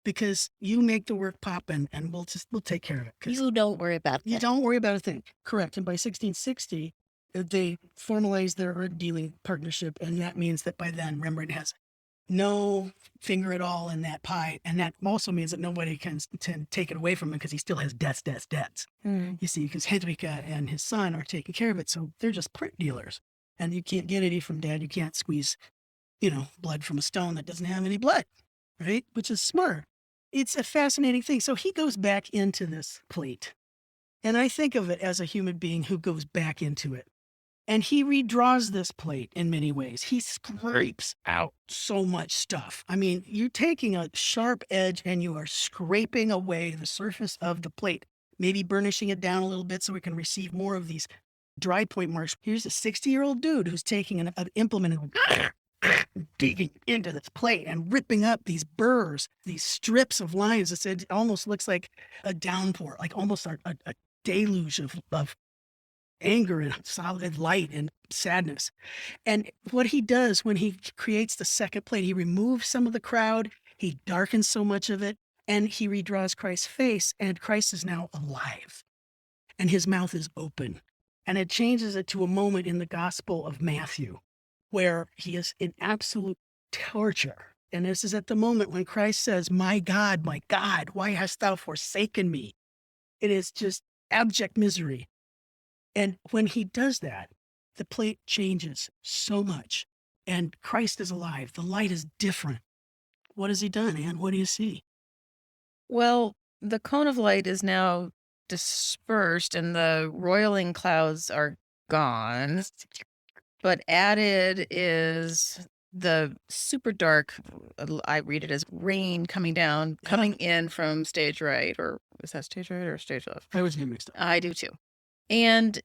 Speaker 1: Because you make the work pop and we'll take care of it.
Speaker 3: you don't worry about
Speaker 1: You
Speaker 3: that.
Speaker 1: don't worry about a thing. Correct. And by 1660, they formalize their art dealing partnership. And that means that by then Rembrandt has no finger at all in that pie. And that also means that nobody can take it away from him because he still has debts.
Speaker 3: Mm.
Speaker 1: You see, because Hendrika and his son are taking care of it. So they're just print dealers. And you can't get any from dad. You can't squeeze, blood from a stone that doesn't have any blood, right? Which is smart. It's a fascinating thing. So he goes back into this plate. And I think of it as a human being who goes back into it. And he redraws this plate in many ways. He scrapes out so much stuff. I mean, you're taking a sharp edge and you are scraping away the surface of the plate, maybe burnishing it down a little bit so we can receive more of these dry point marks. Here's a 60-year-old dude who's taking an implement and digging into this plate and ripping up these burrs, these strips of lines. It almost looks like a downpour, like almost a deluge of anger and solid light and sadness. And what he does when he creates the second plate, he removes some of the crowd, he darkens so much of it, and he redraws Christ's face, and Christ is now alive, and his mouth is open. And it changes it to a moment in the Gospel of Matthew where he is in absolute torture. And this is at the moment when Christ says, my God, why hast thou forsaken me? It is just abject misery. And when he does that, the plate changes so much. And Christ is alive. The light is different. What has he done, Anne? What do you see?
Speaker 3: Well, the cone of light is now dispersed and the roiling clouds are gone. But added is the super dark, I read it as rain coming down, coming in from stage right, or is that stage right or stage left?
Speaker 1: I was getting mixed up.
Speaker 3: I do too. And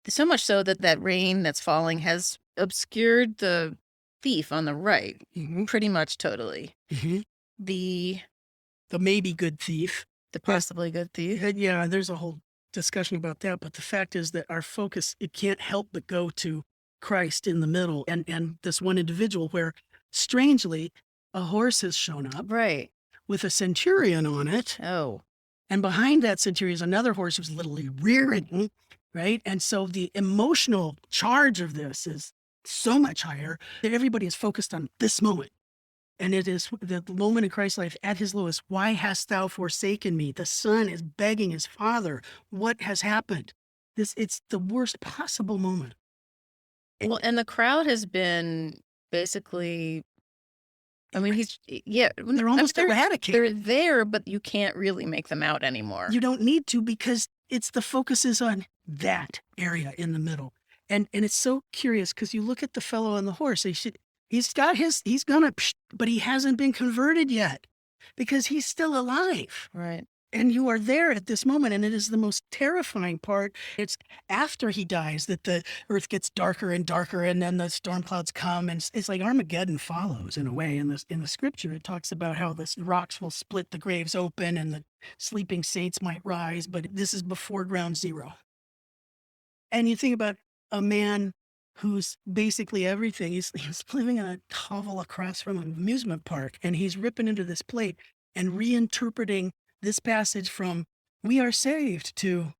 Speaker 3: so much so that rain that's falling has obscured the thief on the right, pretty much totally.
Speaker 1: Mm-hmm.
Speaker 3: The
Speaker 1: maybe good thief.
Speaker 3: The possibly good thief.
Speaker 1: Yeah, there's a whole discussion about that. But the fact is that our focus, it can't help but go to Christ in the middle and this one individual where, strangely, a horse has shown up.
Speaker 3: Right.
Speaker 1: With a centurion on it.
Speaker 3: Oh.
Speaker 1: And behind that centurion is another horse who's literally rearing, right? And so the emotional charge of this is so much higher that everybody is focused on this moment. And it is the moment in Christ's life at his lowest. Why hast thou forsaken me? The son is begging his father. What has happened? It's the worst possible moment.
Speaker 3: Well, and the crowd has been basically, I mean,
Speaker 1: they're almost eradicated.
Speaker 3: They're there, but you can't really make them out anymore.
Speaker 1: You don't need to because the focus is on that area in the middle. And it's so curious because you look at the fellow on the horse, he's gonna, but he hasn't been converted yet because he's still alive.
Speaker 3: Right.
Speaker 1: And you are there at this moment. And it is the most terrifying part. It's after he dies that the earth gets darker and darker and then the storm clouds come. And it's like Armageddon follows in a way. In the scripture, it talks about how the rocks will split the graves open and the sleeping saints might rise. But this is before ground zero. And you think about a man who's basically everything. He's living in a hovel across from an amusement park, and he's ripping into this plate and reinterpreting this passage from "We are saved" to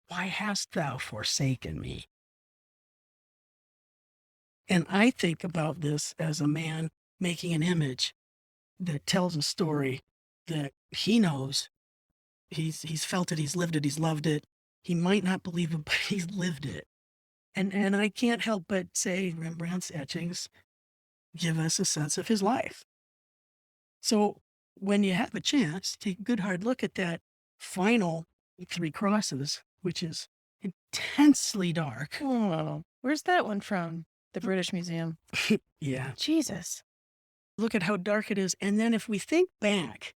Speaker 1: "Why hast thou forsaken me?" And I think about this as a man making an image that tells a story that he knows. He's felt it, he's lived it, he's loved it. He might not believe it, but he's lived it. And I can't help but say Rembrandt's etchings give us a sense of his life. So when you have a chance, take a good hard look at that final three crosses, which is intensely dark.
Speaker 3: Oh, where's that one from? The British Museum.
Speaker 1: Yeah.
Speaker 3: Jesus.
Speaker 1: Look at how dark it is. And then if we think back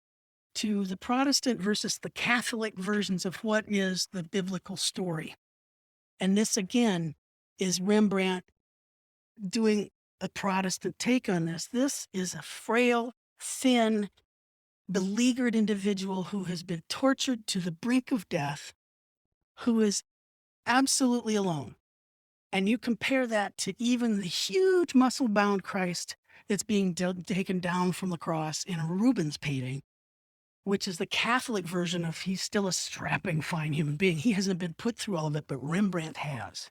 Speaker 1: to the Protestant versus the Catholic versions of what is the biblical story. And this again is Rembrandt doing a Protestant take on this. This is a frail, thin, beleaguered individual who has been tortured to the brink of death, who is absolutely alone. And you compare that to even the huge muscle-bound Christ that's being taken down from the cross in a Rubens painting, which is the Catholic version of he's still a strapping, fine human being. He hasn't been put through all of it, but Rembrandt has.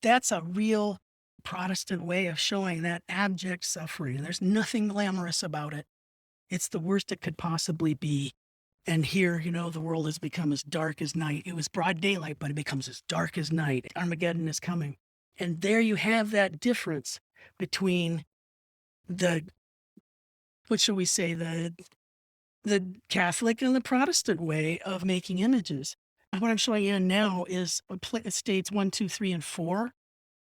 Speaker 1: That's a real Protestant way of showing that abject suffering. There's nothing glamorous about it. It's the worst it could possibly be. And here, the world has become as dark as night. It was broad daylight, but it becomes as dark as night. Armageddon is coming. And there you have that difference between what shall we say, the Catholic and the Protestant way of making images. What I'm showing you now is states 1, 2, 3, and 4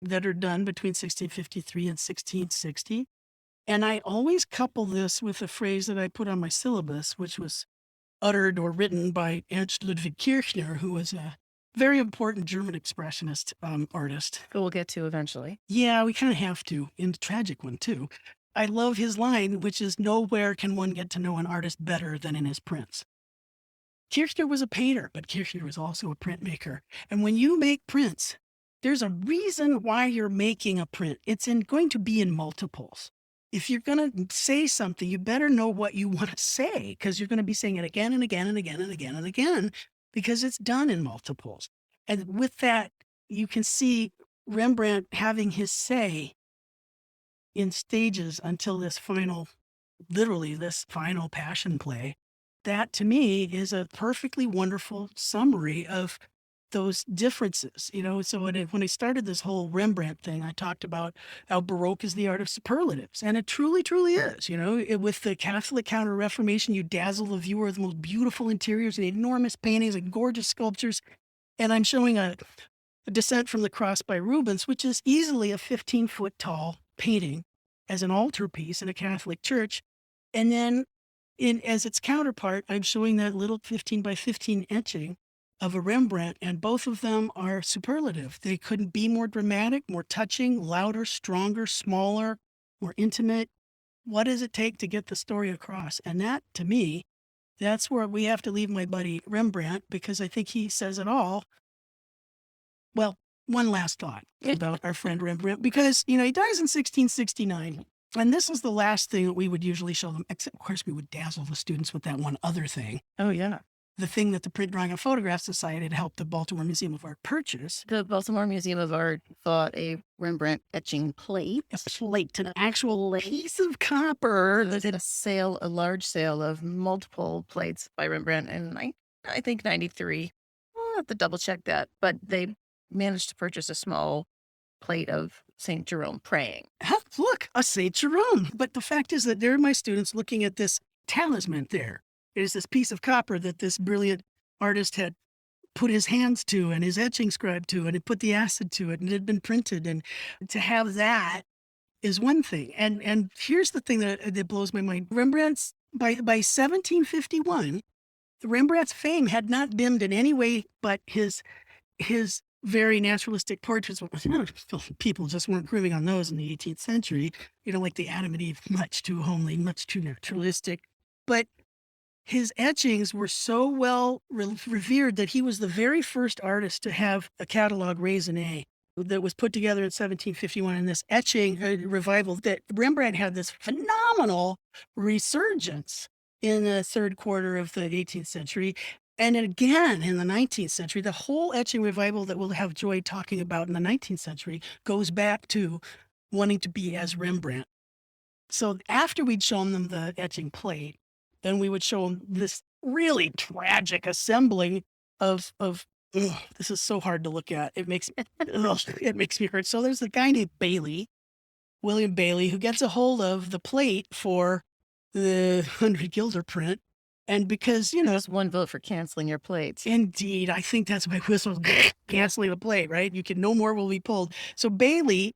Speaker 1: that are done between 1653 and 1660. And I always couple this with a phrase that I put on my syllabus, which was uttered or written by Ernst Ludwig Kirchner, who was a very important German expressionist artist.
Speaker 3: Who we'll get to eventually.
Speaker 1: Yeah, we kind of have to, in the tragic one too. I love his line, which is, "Nowhere can one get to know an artist better than in his prints." Kirchner was a painter, but Kirchner was also a printmaker. And when you make prints, there's a reason why you're making a print. It's going to be in multiples. If you're going to say something, you better know what you want to say, because you're going to be saying it again and again and again and again and again, because it's done in multiples. And with that, you can see Rembrandt having his say in stages until this final passion play. That to me is a perfectly wonderful summary of those differences. So when I started this whole Rembrandt thing, I talked about how Baroque is the art of superlatives, and it truly, truly is. With the Catholic Counter-Reformation, you dazzle the viewer with the most beautiful interiors and enormous paintings and gorgeous sculptures. And I'm showing a Descent from the Cross by Rubens, which is easily a 15-foot tall painting as an altarpiece in a Catholic church. And then as its counterpart, I'm showing that little 15 by 15 etching of a Rembrandt, and both of them are superlative. They couldn't be more dramatic, more touching, louder, stronger, smaller, more intimate. What does it take to get the story across? And that, to me, that's where we have to leave my buddy Rembrandt, because I think he says it all. Well, one last thought about our friend Rembrandt, because, he dies in 1669. And this is the last thing that we would usually show them, except, of course, we would dazzle the students with that one other thing.
Speaker 3: Oh, yeah.
Speaker 1: The thing that the Print, Drawing, and Photograph Society had helped the Baltimore Museum of Art purchase.
Speaker 3: The Baltimore Museum of Art bought a Rembrandt etching plate.
Speaker 1: A plate, an actual piece of copper.
Speaker 3: They did a large sale of multiple plates by Rembrandt in, I think, 93. I'll have to double check that. But they managed to purchase a small plate of St. Jerome praying.
Speaker 1: Look, a St. Jerome. But the fact is that there are my students looking at this talisman there. It is this piece of copper that this brilliant artist had put his hands to and his etching scribe to, and had put the acid to it, and it had been printed. And to have that is one thing. And here's the thing that blows my mind. Rembrandt's, by 1751, Rembrandt's fame had not dimmed in any way but his very naturalistic portraits. People just weren't improving on those in the 18th century, like the Adam and Eve, much too homely, much too naturalistic. But his etchings were so well revered that he was the very first artist to have a catalog raisonné that was put together in 1751 in this etching revival, that Rembrandt had this phenomenal resurgence in the third quarter of the 18th century. And again, in the 19th century, the whole etching revival that we'll have joy talking about in the 19th century goes back to wanting to be as Rembrandt. So after we'd shown them the etching plate, then we would show them this really tragic assembling of this is so hard to look at. It makes me hurt. So there's a guy named Bailey, William Bailey, who gets a hold of the plate for the 100 guilder print. And because,
Speaker 3: Just one vote for canceling your plates.
Speaker 1: indeed, I think that's my whistle, canceling the plate, right? You can, no more will be pulled. So Bailey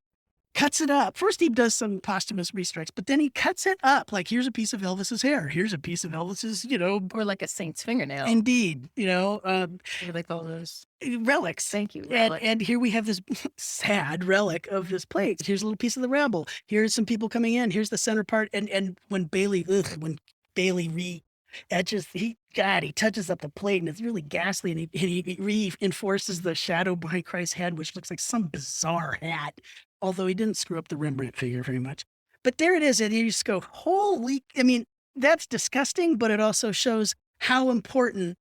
Speaker 1: cuts it up. First, he does some posthumous restrikes, but then he cuts it up. Like, here's a piece of Elvis's hair. Here's a piece of Elvis's,
Speaker 3: Or like a saint's fingernail.
Speaker 1: indeed,
Speaker 3: Or like all those.
Speaker 1: relics.
Speaker 3: Thank you.
Speaker 1: And here we have this sad relic of this plate. Here's a little piece of the ramble. Here's some people coming in. Here's the center part. And when Bailey etches, he touches up the plate, and it's really ghastly, and he reinforces the shadow behind Christ's head, which looks like some bizarre hat, although he didn't screw up the Rembrandt figure very much. But there it is, and you just go, holy, that's disgusting, but it also shows how important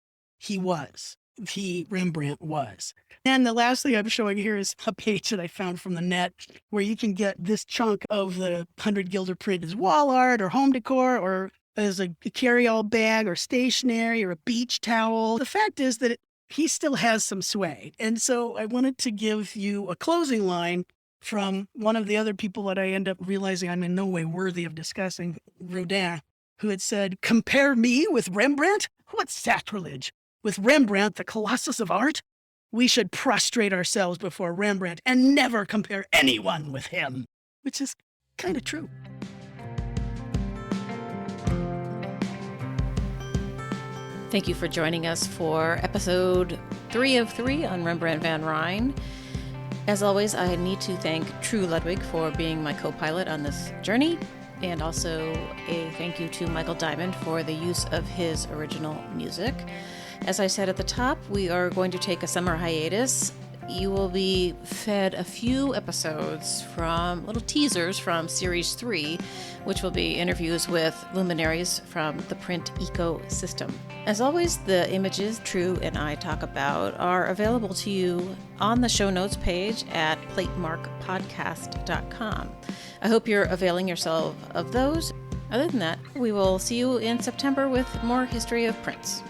Speaker 1: Rembrandt was. And the last thing I'm showing here is a page that I found from the net where you can get this chunk of the 100 guilder print as wall art or home decor or as a carry-all bag or stationery or a beach towel. The fact is that he still has some sway. And so I wanted to give you a closing line from one of the other people that I end up realizing I'm in no way worthy of discussing, Rodin, who had said, "Compare me with Rembrandt? What sacrilege! With Rembrandt, the colossus of art? We should prostrate ourselves before Rembrandt and never compare anyone with him." Which is kind of true.
Speaker 2: Thank you for joining us for episode 3 of 3 on Rembrandt van Rijn. As always, I need to thank Tru Ludwig for being my co-pilot on this journey, and also a thank you to Michael Diamond for the use of his original music. As I said at the top, we are going to take a summer hiatus. You will be fed a few episodes from little teasers from Series 3, which will be interviews with luminaries from the print ecosystem. As always, the images Tru and I talk about are available to you on the show notes page at platemarkpodcast.com. I hope you're availing yourself of those. Other than that, we will see you in September with more History of Prints.